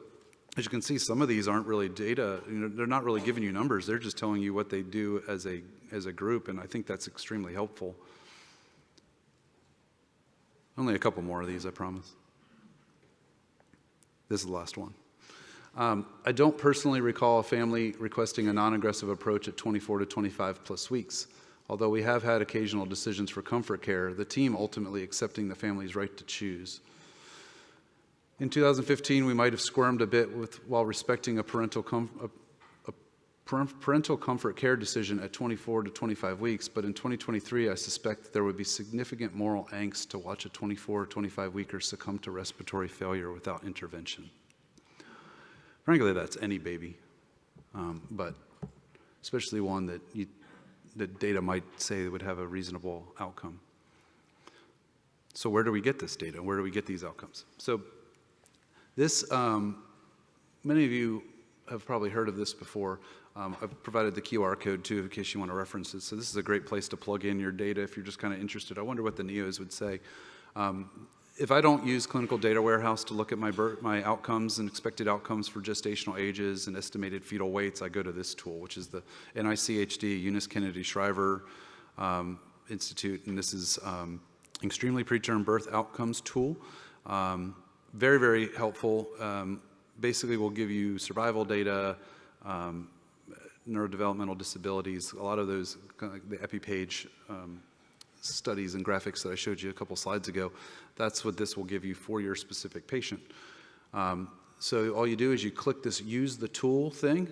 Speaker 2: as you can see, some of these aren't really data, you know, they're not really giving you numbers, they're just telling you what they do as a group, and I think that's extremely helpful. Only a couple more of these, I promise. This is the last one. I don't personally recall a family requesting a non-aggressive approach at 24 to 25 plus weeks. Although we have had occasional decisions for comfort care, the team ultimately accepting the family's right to choose. In 2015, we might have squirmed a bit while respecting a parental comfort care decision at 24 to 25 weeks, but in 2023, I suspect that there would be significant moral angst to watch a 24 or 25-weeker succumb to respiratory failure without intervention. Frankly, that's any baby, but especially one that that data might say would have a reasonable outcome. So where do we get this data? Where do we get these outcomes? So this, many of you have probably heard of this before. I've provided the QR code too in case you want to reference it. So this is a great place to plug in your data if you're just kind of interested. I wonder what the NEOs would say. If I don't use Clinical Data Warehouse to look at my outcomes and expected outcomes for gestational ages and estimated fetal weights, I go to this tool, which is the NICHD, Eunice Kennedy Shriver Institute, and this is extremely preterm birth outcomes tool. Very, very helpful. Basically, will give you survival data, neurodevelopmental disabilities, a lot of those, kind of like the EpiPage studies and graphics that I showed you a couple slides ago. That's what this will give you for your specific patient. So all you do is you click this use the tool thing.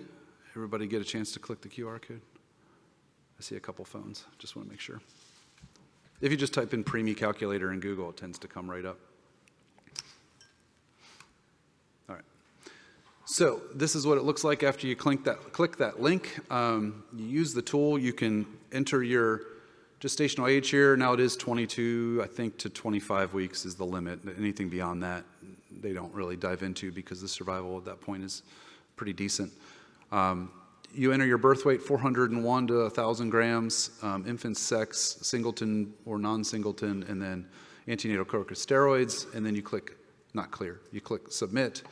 Speaker 2: Everybody get a chance to click the QR code? I see a couple phones, just want to make sure. If you just type in Premi calculator in Google, it tends to come right up. All right. So this is what it looks like after you click that link. You use the tool, you can enter your gestational age here. Now it is 22, I think, to 25 weeks is the limit. Anything beyond that, they don't really dive into because the survival at that point is pretty decent. You enter your birth weight, 401 to 1,000 grams, infant sex, singleton or non-singleton, and then antenatal corticosteroids, and then you click not clear. You click submit,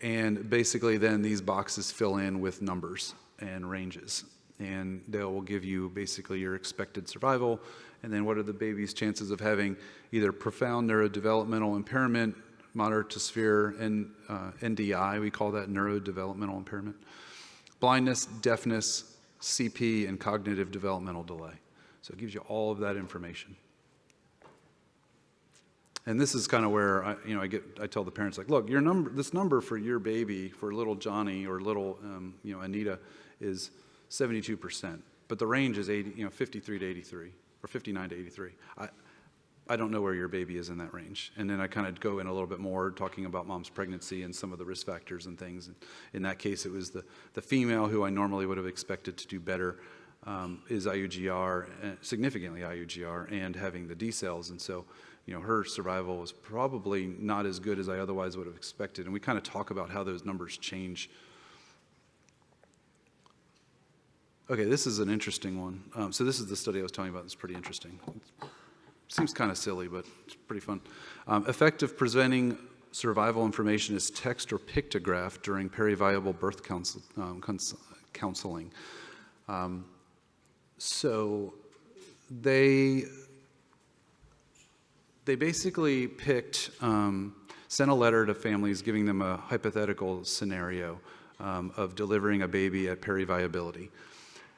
Speaker 2: and basically then these boxes fill in with numbers and ranges, and they will give you basically your expected survival, and then what are the baby's chances of having either profound neurodevelopmental impairment, moderate to severe, and NDI, we call that neurodevelopmental impairment, blindness, deafness, CP, and cognitive developmental delay. So it gives you all of that information. And this is kind of where I tell the parents, like, look, this number for your baby, for little Johnny or little Anita, is 72%, but the range is 53 to 83 or 59 to 83. I don't know where your baby is in that range. And then I kind of go in a little bit more talking about mom's pregnancy and some of the risk factors and things. And in that case, it was the female who I normally would have expected to do better is IUGR, significantly IUGR, and having the D cells. And so, her survival was probably not as good as I otherwise would have expected. And we kind of talk about how those numbers change. Okay, this is an interesting one. So this is the study I was telling you about. It's pretty interesting. Seems kind of silly, but it's pretty fun. Effective presenting survival information is text or pictograph during periviable birth counseling. So they basically picked, sent a letter to families giving them a hypothetical scenario of delivering a baby at periviability.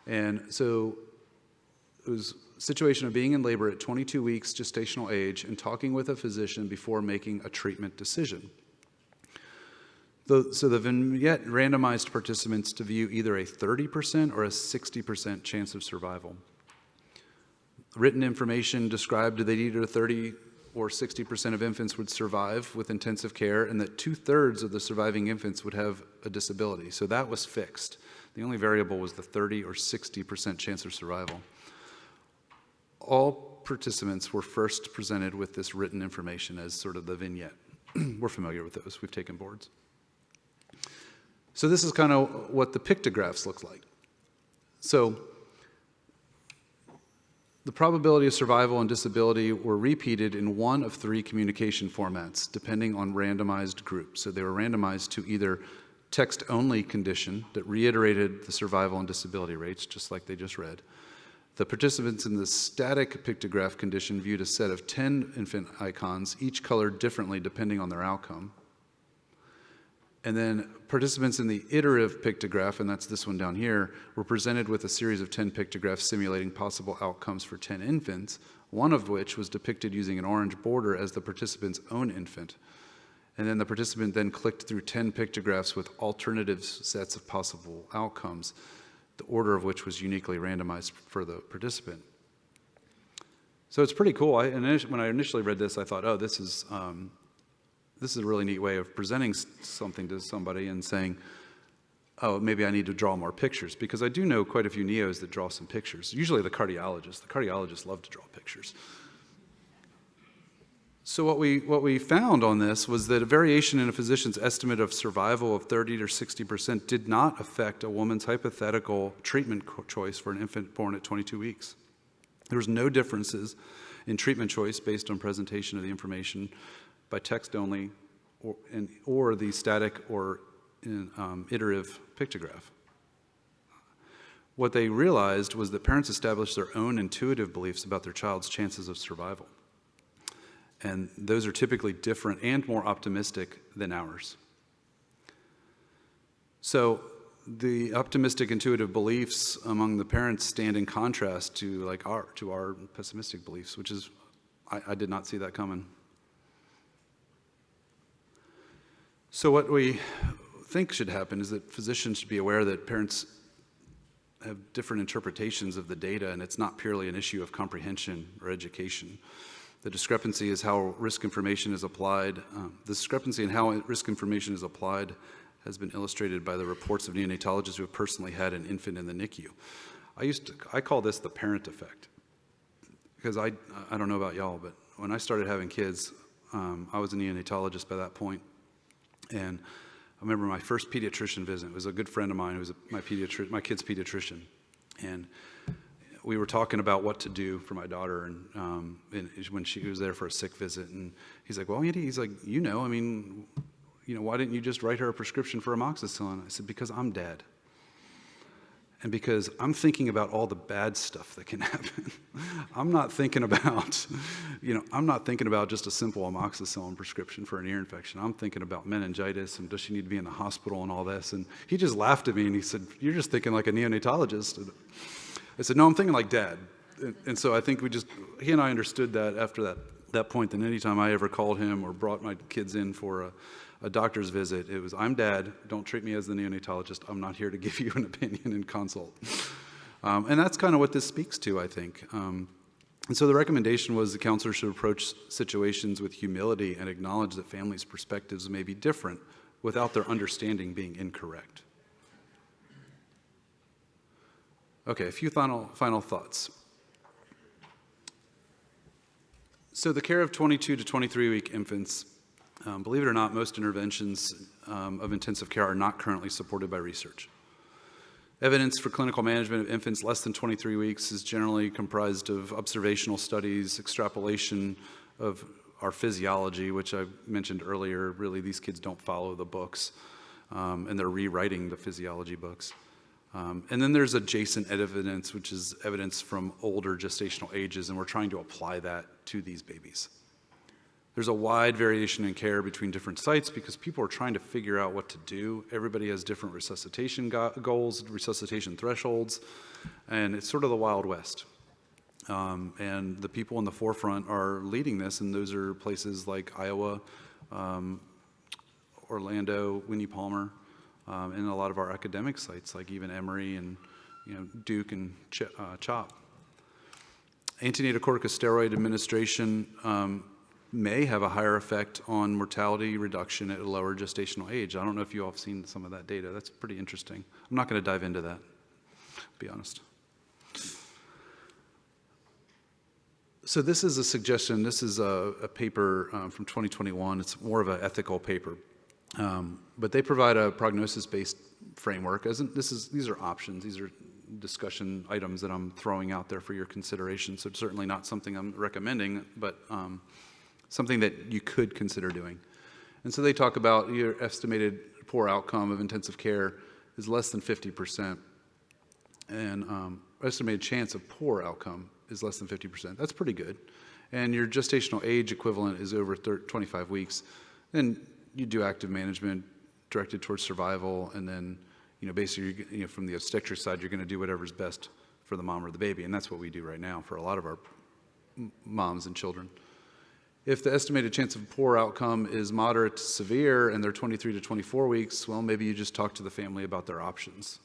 Speaker 2: And so it was a situation of being in labor at 22 weeks gestational age and talking with a physician before making a treatment decision. So the vignette randomized participants to view either a 30% or a 60% chance of survival. Written information described that either 30 or 60% of infants would survive with intensive care, and that 2/3 of the surviving infants would have a disability. So that was fixed. The only variable was the 30 or 60% chance of survival. All participants were first presented with this written information as sort of the vignette. We're familiar with those. We've taken boards. So this is kind of what the pictographs look like. So the probability of survival and disability were repeated in one of 3 communication formats, depending on randomized groups. So they were randomized to either text-only condition that reiterated the survival and disability rates, just like they just read. The participants in the static pictograph condition viewed a set of 10 infant icons, each colored differently depending on their outcome. And then participants in the iterative pictograph, and that's this one down here, were presented with a series of 10 pictographs simulating possible outcomes for 10 infants, one of which was depicted using an orange border as the participant's own infant. And then the participant then clicked through 10 pictographs with alternative sets of possible outcomes, the order of which was uniquely randomized for the participant. So it's pretty cool. When I initially read this, I thought, oh, this is a really neat way of presenting something to somebody and saying, oh, maybe I need to draw more pictures, because I do know quite a few neos that draw some pictures, usually the cardiologists. The cardiologists love to draw pictures. So what we found on this was that a variation in a physician's estimate of survival of 30 to 60% did not affect a woman's hypothetical treatment choice for an infant born at 22 weeks. There was no differences in treatment choice based on presentation of the information by text only or the static or iterative pictograph. What they realized was that parents established their own intuitive beliefs about their child's chances of survival. And those are typically different and more optimistic than ours. So the optimistic intuitive beliefs among the parents stand in contrast to our pessimistic beliefs, which is, I did not see that coming. So what we think should happen is that physicians should be aware that parents have different interpretations of the data, and it's not purely an issue of comprehension or education. The discrepancy is how risk information is applied. The discrepancy in how risk information is applied has been illustrated by the reports of neonatologists who have personally had an infant in the NICU. I call this the parent effect, because I don't know about y'all, but when I started having kids, I was a neonatologist by that point, And I remember my first pediatrician visit. It was a good friend of mine who was my kid's pediatrician. And we were talking about what to do for my daughter and when she was there for a sick visit. And he's like, well, Andy, he's like, I mean, why didn't you just write her a prescription for amoxicillin? I said, because I'm dad. And because I'm thinking about all the bad stuff that can happen. I'm not thinking about just a simple amoxicillin prescription for an ear infection. I'm thinking about meningitis and does she need to be in the hospital and all this. And he just laughed at me and he said, you're just thinking like a neonatologist. I said, no, I'm thinking like dad. And so I think he and I understood that after that point, that anytime I ever called him or brought my kids in for a doctor's visit, it was, I'm dad, don't treat me as the neonatologist, I'm not here to give you an opinion and consult. And that's kind of what this speaks to, I think. And so the recommendation was the counselor should approach situations with humility and acknowledge that families' perspectives may be different without their understanding being incorrect. Okay, a few final thoughts. So the care of 22 to 23-week infants, believe it or not, most interventions of intensive care are not currently supported by research. Evidence for clinical management of infants less than 23 weeks is generally comprised of observational studies, extrapolation of our physiology, which I mentioned earlier. Really, these kids don't follow the books, and they're rewriting the physiology books. And then there's adjacent evidence, which is evidence from older gestational ages, and we're trying to apply that to these babies. There's a wide variation in care between different sites because people are trying to figure out what to do. Everybody has different resuscitation goals, resuscitation thresholds, and it's sort of the Wild West. And the people in the forefront are leading this, and those are places like Iowa, Orlando, Winnie Palmer, and a lot of our academic sites like even Emory and Duke and CHOP. Antenatal corticosteroid administration may have a higher effect on mortality reduction at a lower gestational age. I don't know if you all have seen some of that data. That's pretty interesting. I'm not going to dive into that, to be honest. So this is a suggestion. This is a paper from 2021. It's more of an ethical paper. But they provide a prognosis-based framework. These are options. These are discussion items that I'm throwing out there for your consideration. So it's certainly not something I'm recommending, but something that you could consider doing. And so they talk about your estimated poor outcome of intensive care is less than 50%, and estimated chance of poor outcome is less than 50%. That's pretty good. And your gestational age equivalent is over 25 weeks. Then you do active management directed towards survival, and then basically from the obstetric side, you're going to do whatever's best for the mom or the baby, and that's what we do right now for a lot of our moms and children. If the estimated chance of poor outcome is moderate to severe and they're 23 to 24 weeks, well, maybe you just talk to the family about their options,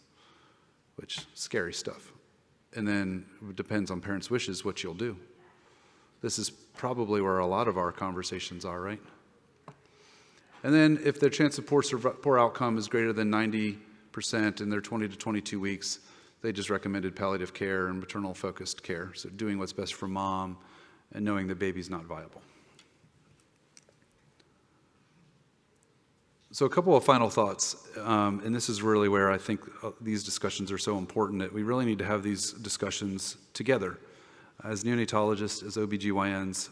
Speaker 2: which is scary stuff. And then it depends on parents' wishes what you'll do. This is probably where a lot of our conversations are, right? And then if their chance of poor outcome is greater than 90% and they're 20 to 22 weeks, they just recommended palliative care and maternal-focused care, so doing what's best for mom and knowing the baby's not viable. So a couple of final thoughts, and this is really where I think these discussions are so important, that we really need to have these discussions together as neonatologists, as OBGYNs,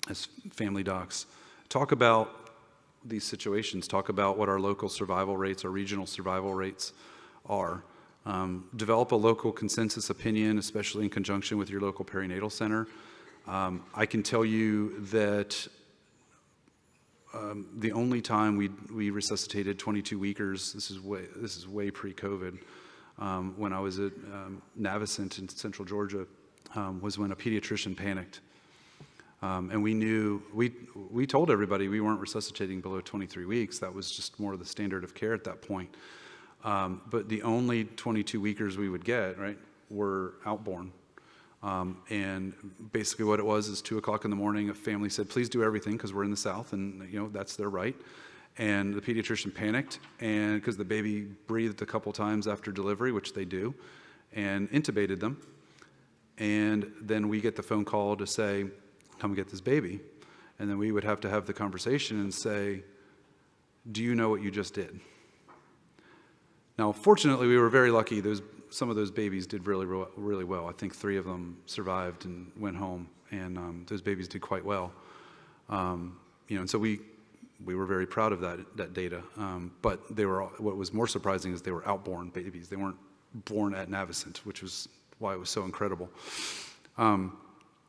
Speaker 2: as family docs. Talk about these situations, talk about what our local survival rates, our regional survival rates are. Develop a local consensus opinion, especially in conjunction with your local perinatal center. I can tell you that the only time we resuscitated 22-weekers, this is way pre-COVID, when I was at Navicent in Central Georgia, was when a pediatrician panicked. And we told everybody we weren't resuscitating below 23 weeks. That was just more of the standard of care at that point. But the only 22-weekers we would get, right, were outborn. And basically what it was is 2 o'clock in the morning, a family said, please do everything because we're in the South and that's their right. And the pediatrician panicked, and because the baby breathed a couple times after delivery, which they do, and intubated them. And then we get the phone call to say, come get this baby. And then we would have to have the conversation and say, do you know what you just did? Now, fortunately, we were very lucky. Some of those babies did really, really well. I think 3 of them survived and went home, and those babies did quite well. And so we were very proud of that data. But what was more surprising is they were outborn babies. They weren't born at Navicent, which was why it was so incredible.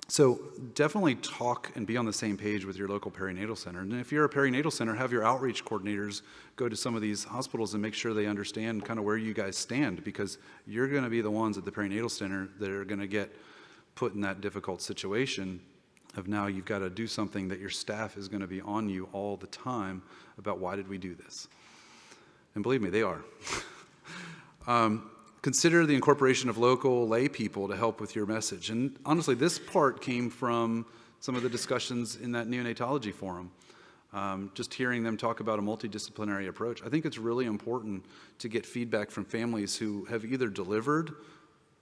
Speaker 2: So definitely talk and be on the same page with your local perinatal center. And if you're a perinatal center, have your outreach coordinators go to some of these hospitals and make sure they understand kind of where you guys stand, because you're going to be the ones at the perinatal center that are going to get put in that difficult situation of now you've got to do something that your staff is going to be on you all the time about why did we do this. And believe me, they are. Consider the incorporation of local lay people to help with your message. And honestly, this part came from some of the discussions in that neonatology forum. Just hearing them talk about a multidisciplinary approach. I think it's really important to get feedback from families who have either delivered,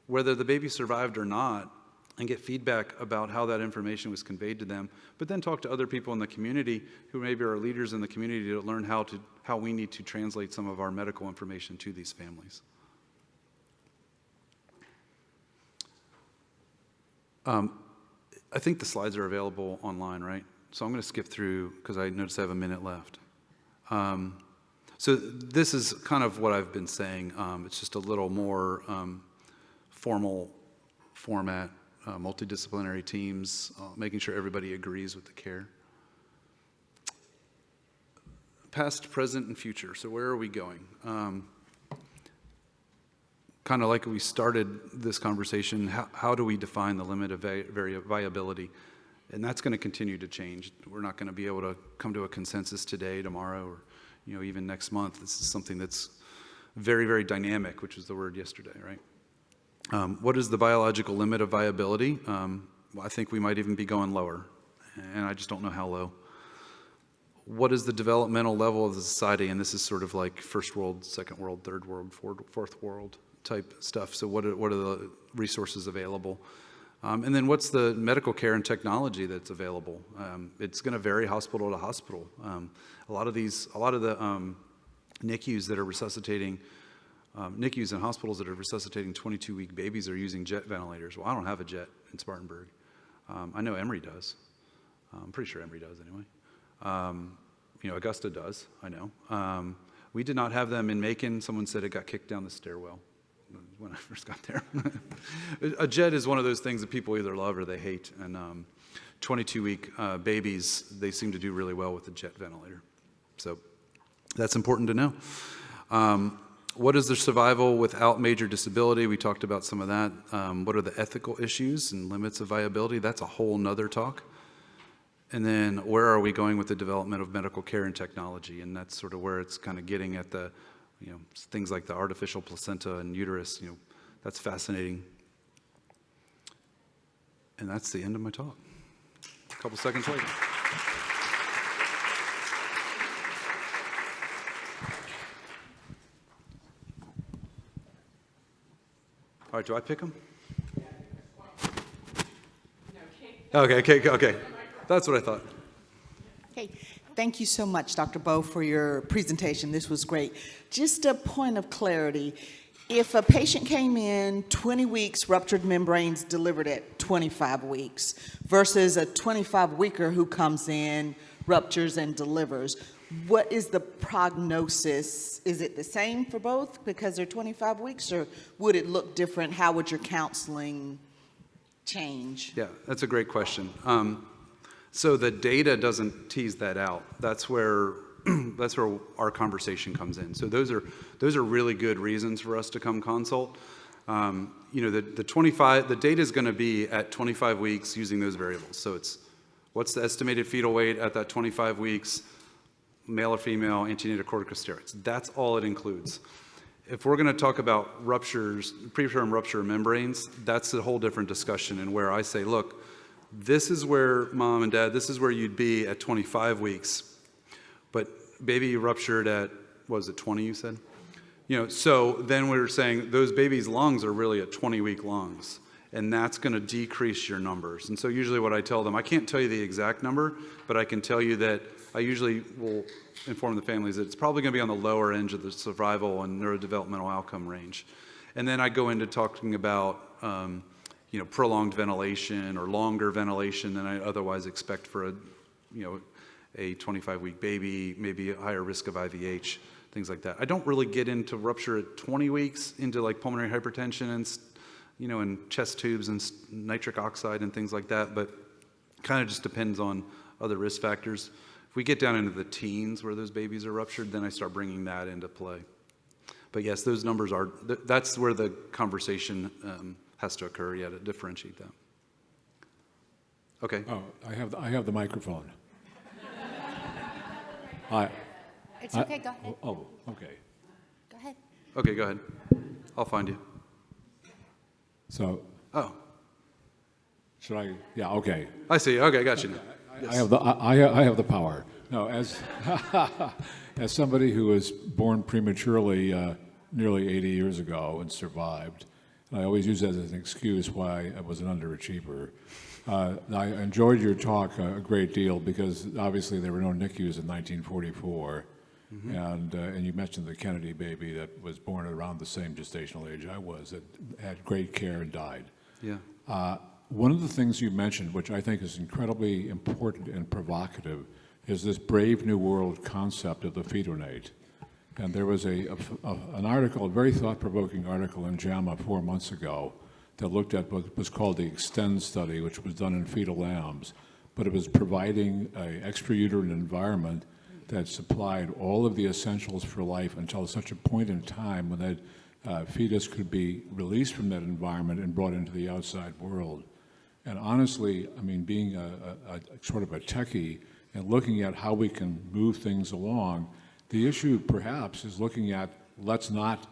Speaker 2: whether the baby survived or not, and get feedback about how that information was conveyed to them, but then talk to other people in the community who maybe are leaders in the community to learn how we need to translate some of our medical information to these families. I think the slides are available online, right? So I'm going to skip through because I noticed I have a minute left. So this is kind of what I've been saying. It's just a little more formal format, multidisciplinary teams, making sure everybody agrees with the care. Past, present, and future. So where are we going? Kind of like we started this conversation, how do we define the limit of viability? And that's going to continue to change. We're not going to be able to come to a consensus today, tomorrow, or even next month. This is something that's very, very dynamic, which was the word yesterday, right? What is the biological limit of viability? Well, I think we might even be going lower, and I just don't know how low. What is the developmental level of the society? And this is sort of like first world, second world, third world, fourth world type stuff. So what are the resources available? And then what's the medical care and technology that's available? It's going to vary hospital to hospital. A lot of the NICUs that are resuscitating, NICUs and hospitals that are resuscitating 22-week babies are using jet ventilators. Well, I don't have a jet in Spartanburg. I know Emory does. I'm pretty sure Emory does anyway. Augusta does, I know. We did not have them in Macon. Someone said it got kicked down the stairwell when I first got there. A jet is one of those things that people either love or they hate. And 22-week babies, they seem to do really well with the jet ventilator. So that's important to know. What is the survival without major disability? We talked about some of that. What are the ethical issues and limits of viability? That's a whole nother talk. And then where are we going with the development of medical care and technology? And that's sort of where it's kind of getting at the, things like the artificial placenta and uterus, that's fascinating. And that's the end of my talk. A couple seconds later. All right, do I pick them? Okay. That's what I thought.
Speaker 3: Okay, thank you so much, Dr. Bowe, for your presentation. This was great. Just a point of clarity. If a patient came in 20 weeks, ruptured membranes delivered at 25 weeks, versus a 25-weeker who comes in, ruptures and delivers, what is the prognosis? Is it the same for both because they're 25 weeks, or would it look different? How would your counseling change?
Speaker 2: Yeah, that's a great question. So the data doesn't tease that out. That's where our conversation comes in. So those are really good reasons for us to come consult. The data is going to be at 25 weeks using those variables. So it's what's the estimated fetal weight at that 25 weeks, male or female, antenatal corticosteroids. That's all it includes. If we're going to talk about ruptures, preterm rupture membranes, that's a whole different discussion, and where I say, look, this is where mom and dad, this is where you'd be at 25 weeks. But baby ruptured at, what was it, 20 you said? So then we're saying those babies' lungs are really at 20-week lungs. and that's going to decrease your numbers. And so usually what I tell them, I can't tell you the exact number, but I can tell you that I usually will inform the families that it's probably going to be on the lower end of the survival and neurodevelopmental outcome range. And then I go into talking about prolonged ventilation or longer ventilation than I otherwise expect for a 25-week baby, maybe a higher risk of IVH, things like that. I don't really get into rupture at 20 weeks into like pulmonary hypertension and chest tubes and nitric oxide and things like that, but kind of just depends on other risk factors. If we get down into the teens where those babies are ruptured, then I start bringing that into play. But yes, those numbers that's where the conversation has to occur, to differentiate that. Okay.
Speaker 4: Oh, I have the microphone.
Speaker 5: It's okay, go ahead.
Speaker 4: Oh, okay.
Speaker 5: Go ahead.
Speaker 2: Okay, go ahead. I'll find you.
Speaker 4: So,
Speaker 2: Oh,
Speaker 4: should I? Yeah, okay.
Speaker 2: I see. Okay, got you now.
Speaker 4: I have the power. No, as as somebody who was born prematurely nearly 80 years ago and survived, and I always use that as an excuse why I was an underachiever. I enjoyed your talk a great deal because obviously there were no NICUs in 1944, and you mentioned the Kennedy baby that was born around the same gestational age I was, that had great care and died.
Speaker 2: Yeah.
Speaker 4: One of the things you mentioned, which I think is incredibly important and provocative, is this brave new world concept of the fetonate. And there was an article, a very thought-provoking article in JAMA 4 months ago that looked at what was called the EXTEND study, which was done in fetal lambs, but it was providing an extrauterine environment that supplied all of the essentials for life until such a point in time when that fetus could be released from that environment and brought into the outside world. And honestly, I mean, being a sort of a techie and looking at how we can move things along, the issue perhaps is looking at, let's not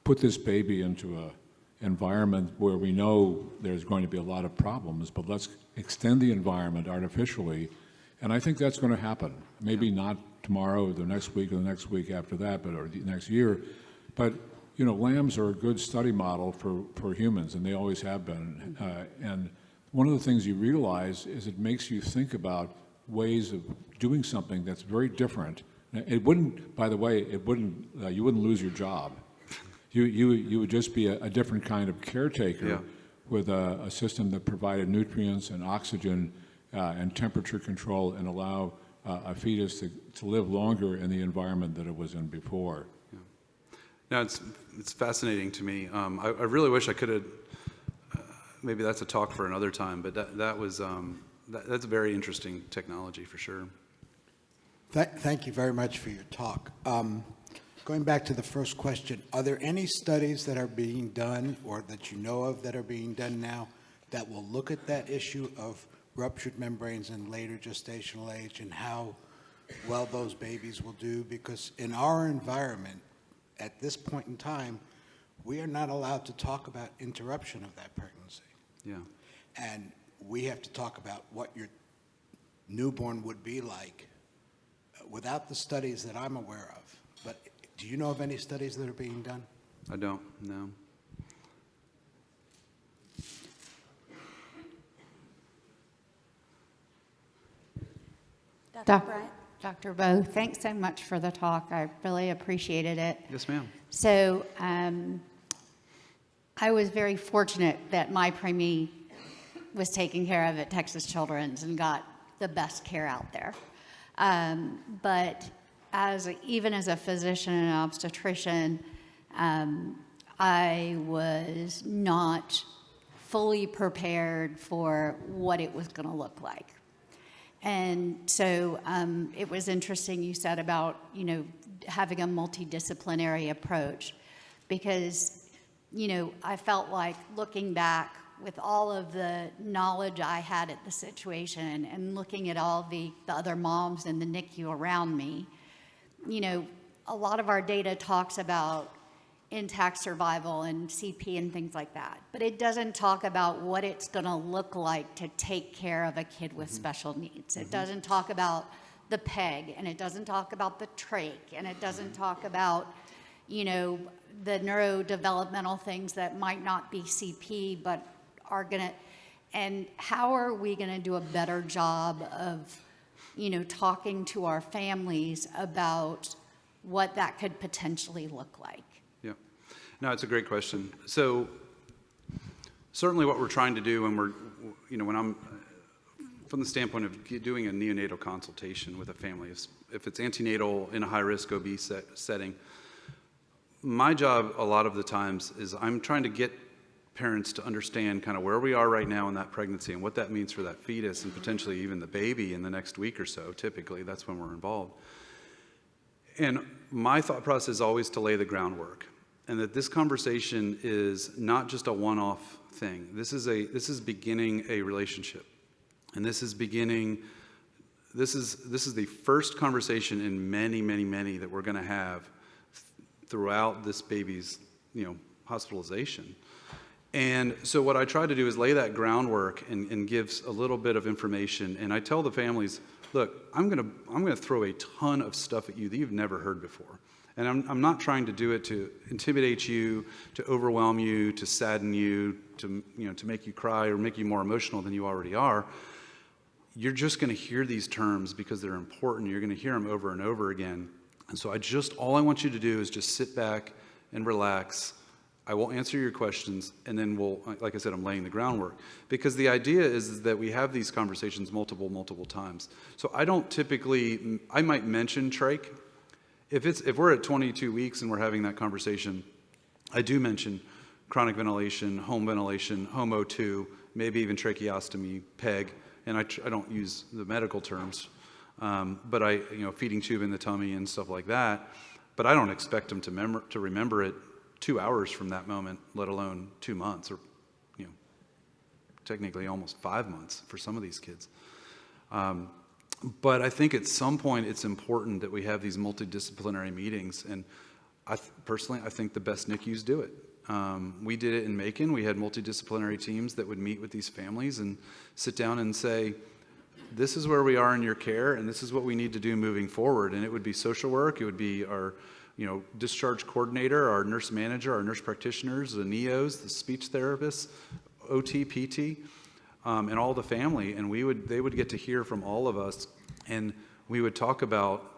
Speaker 4: put this baby into an environment where we know there's going to be a lot of problems, but let's extend the environment artificially. And I think that's going to happen. Maybe not tomorrow or the next week or the next week after that, or the next year. But, lambs are a good study model for humans, and they always have been. And one of the things you realize is it makes you think about ways of doing something that's very different. It wouldn't, by the way, you wouldn't lose your job. You would just be a different kind of caretaker with a system that provided nutrients and oxygen and temperature control and allow a fetus to live longer in the environment that it was in before.
Speaker 2: Yeah. Now, it's fascinating to me. I really wish I could have, maybe that's a talk for another time, but that's a very interesting technology for sure.
Speaker 6: Thank you very much for your talk. Going back to the first question, are there any studies that are being done or that you know of that are being done now that will look at that issue of ruptured membranes in later gestational age and how well those babies will do? Because in our environment, at this point in time, we are not allowed to talk about interruption of that pregnancy.
Speaker 2: Yeah.
Speaker 6: And we have to talk about what your newborn would be like without the studies that I'm aware of. But do you know of any studies that are being done?
Speaker 2: I don't, no.
Speaker 5: Dr. Bowe, thanks so much for the talk. I really appreciated it.
Speaker 2: Yes, ma'am.
Speaker 5: So I was very fortunate that my preemie was taken care of at Texas Children's and got the best care out there. But even as a physician and obstetrician, I was not fully prepared for what it was going to look like. And so it was interesting you said about, having a multidisciplinary approach, because, I felt like looking back with all of the knowledge I had at the situation and looking at all the other moms in the NICU around me, a lot of our data talks about intact survival and CP and things like that, but it doesn't talk about what it's going to look like to take care of a kid with special needs. It doesn't talk about the PEG, and it doesn't talk about the trach, and it doesn't talk about, the neurodevelopmental things that might not be CP but are going to, and how are we going to do a better job of, talking to our families about what that could potentially look like?
Speaker 2: Yeah. No, it's a great question. So certainly what we're trying to do when when I'm from the standpoint of doing a neonatal consultation with a family, if it's antenatal in a high-risk OB setting, my job a lot of the times is I'm trying to get parents to understand kind of where we are right now in that pregnancy and what that means for that fetus and potentially even the baby in the next week or so. Typically, that's when we're involved. And my thought process is always to lay the groundwork, and that this conversation is not just a one-off thing. This is beginning a relationship. And this is the first conversation in many, many, many that we're going to have throughout this baby's, hospitalization. And so what I try to do is lay that groundwork and give a little bit of information. And I tell the families, look, I'm going to throw a ton of stuff at you that you've never heard before. And I'm not trying to do it to intimidate you, to overwhelm you, to sadden you, to make you cry or make you more emotional than you already are. You're just going to hear these terms because they're important. You're going to hear them over and over again. And so all I want you to do is just sit back and relax. I will answer your questions, and then like I said, I'm laying the groundwork. Because the idea is that we have these conversations multiple times. So I might mention trach. If we're at 22 weeks and we're having that conversation, I do mention chronic ventilation, home O2, maybe even tracheostomy, PEG. And I don't use the medical terms, but feeding tube in the tummy and stuff like that. But I don't expect them to remember it 2 hours from that moment, let alone 2 months or, technically almost 5 months for some of these kids. But I think at some point it's important that we have these multidisciplinary meetings. And personally, I think the best NICUs do it. We did it in Macon. We had multidisciplinary teams that would meet with these families and sit down and say, this is where we are in your care, and this is what we need to do moving forward. And it would be social work. It would be our discharge coordinator, our nurse manager, our nurse practitioners, the NEOs, the speech therapists, OT, PT, and all the family. And they would get to hear from all of us, and we would talk about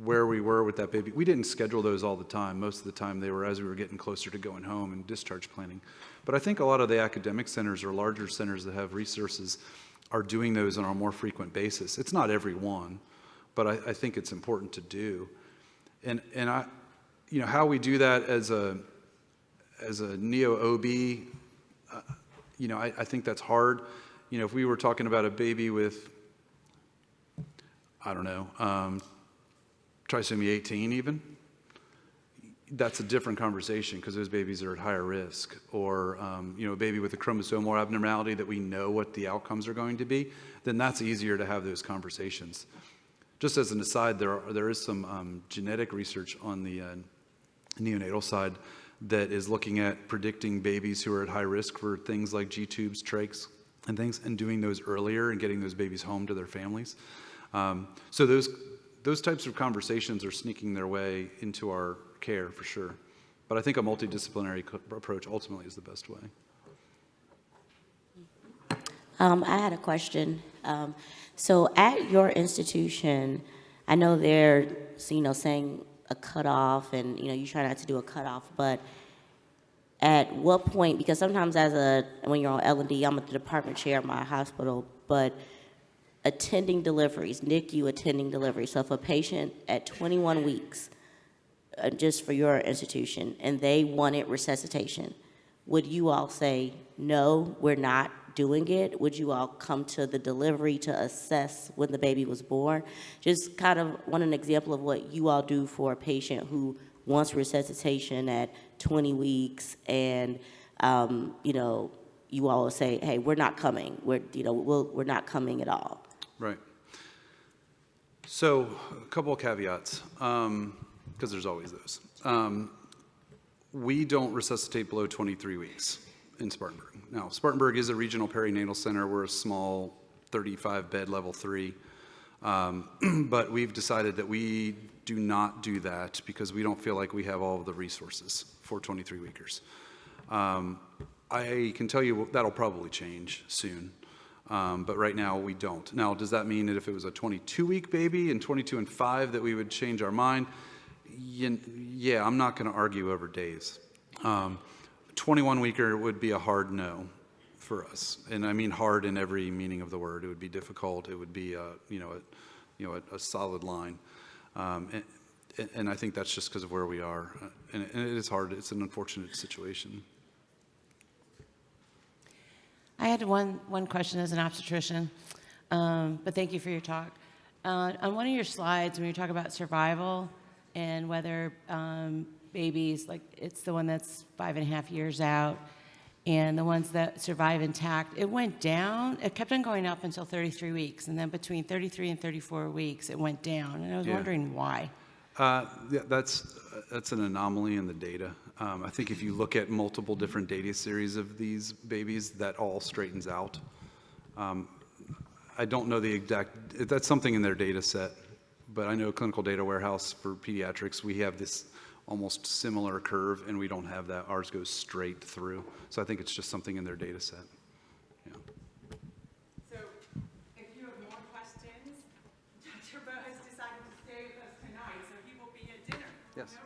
Speaker 2: where we were with that baby. We didn't schedule those all the time. Most of the time they were as we were getting closer to going home and discharge planning. But I think a lot of the academic centers or larger centers that have resources are doing those on a more frequent basis. It's not every one, but I think it's important to do. And how we do that as a neo-OB, I think that's hard. If we were talking about a baby with, trisomy 18 even, that's a different conversation because those babies are at higher risk. Or, a baby with a chromosomal abnormality that we know what the outcomes are going to be, then that's easier to have those conversations. Just as an aside, there is some genetic research on the neonatal side that is looking at predicting babies who are at high risk for things like G-tubes, trachs, and things, and doing those earlier and getting those babies home to their families. So those types of conversations are sneaking their way into our care for sure. But I think a multidisciplinary approach ultimately is the best way.
Speaker 7: I had a question. So at your institution, I know they're, saying a cutoff, and, you try not to do a cutoff, but at what point, because sometimes when you're on L&D, I'm at the department chair at my hospital, but attending deliveries, NICU attending deliveries. So if a patient at 21 weeks, just for your institution, and they wanted resuscitation, would you all say, no, we're not doing it? Would you all come to the delivery to assess when the baby was born? Just kind of want an example of what you all do for a patient who wants resuscitation at 20 weeks and, you all will say, hey, we're not coming. We're not coming at all.
Speaker 2: Right. So a couple of caveats, because there's always those. We don't resuscitate below 23 weeks in Spartanburg. Now, Spartanburg is a regional perinatal center. We're a small 35-bed level 3. But we've decided that we do not do that because we don't feel like we have all of the resources for 23-weekers. I can tell you that'll probably change soon. But right now we don't. Now, does that mean that if it was a 22-week baby and 22 and 5 that we would change our mind? Yeah, I'm not going to argue over days. 21-weeker would be a hard no for us, and I mean hard in every meaning of the word. It would be difficult. It would be a solid line, and I think that's just because of where we are, and it is hard. It's an unfortunate situation.
Speaker 8: I had one question as an obstetrician, but thank you for your talk. On one of your slides, when you talk about survival and whether babies, like it's the one that's 5.5 years out, and the ones that survive intact, it went down. It kept on going up until 33 weeks, and then between 33 and 34 weeks, it went down. And I was wondering why.
Speaker 2: Yeah, that's an anomaly in the data. I think if you look at multiple different data series of these babies, that all straightens out. I don't know the exact, that's something in their data set, but I know Clinical Data Warehouse for pediatrics, we have this almost similar curve, and we don't have that. Ours goes straight through. So I think it's just something in their data set. Yeah.
Speaker 1: So if you have more questions, Dr. Bowe has decided to stay with us tonight, so he will be at dinner.
Speaker 2: Yes.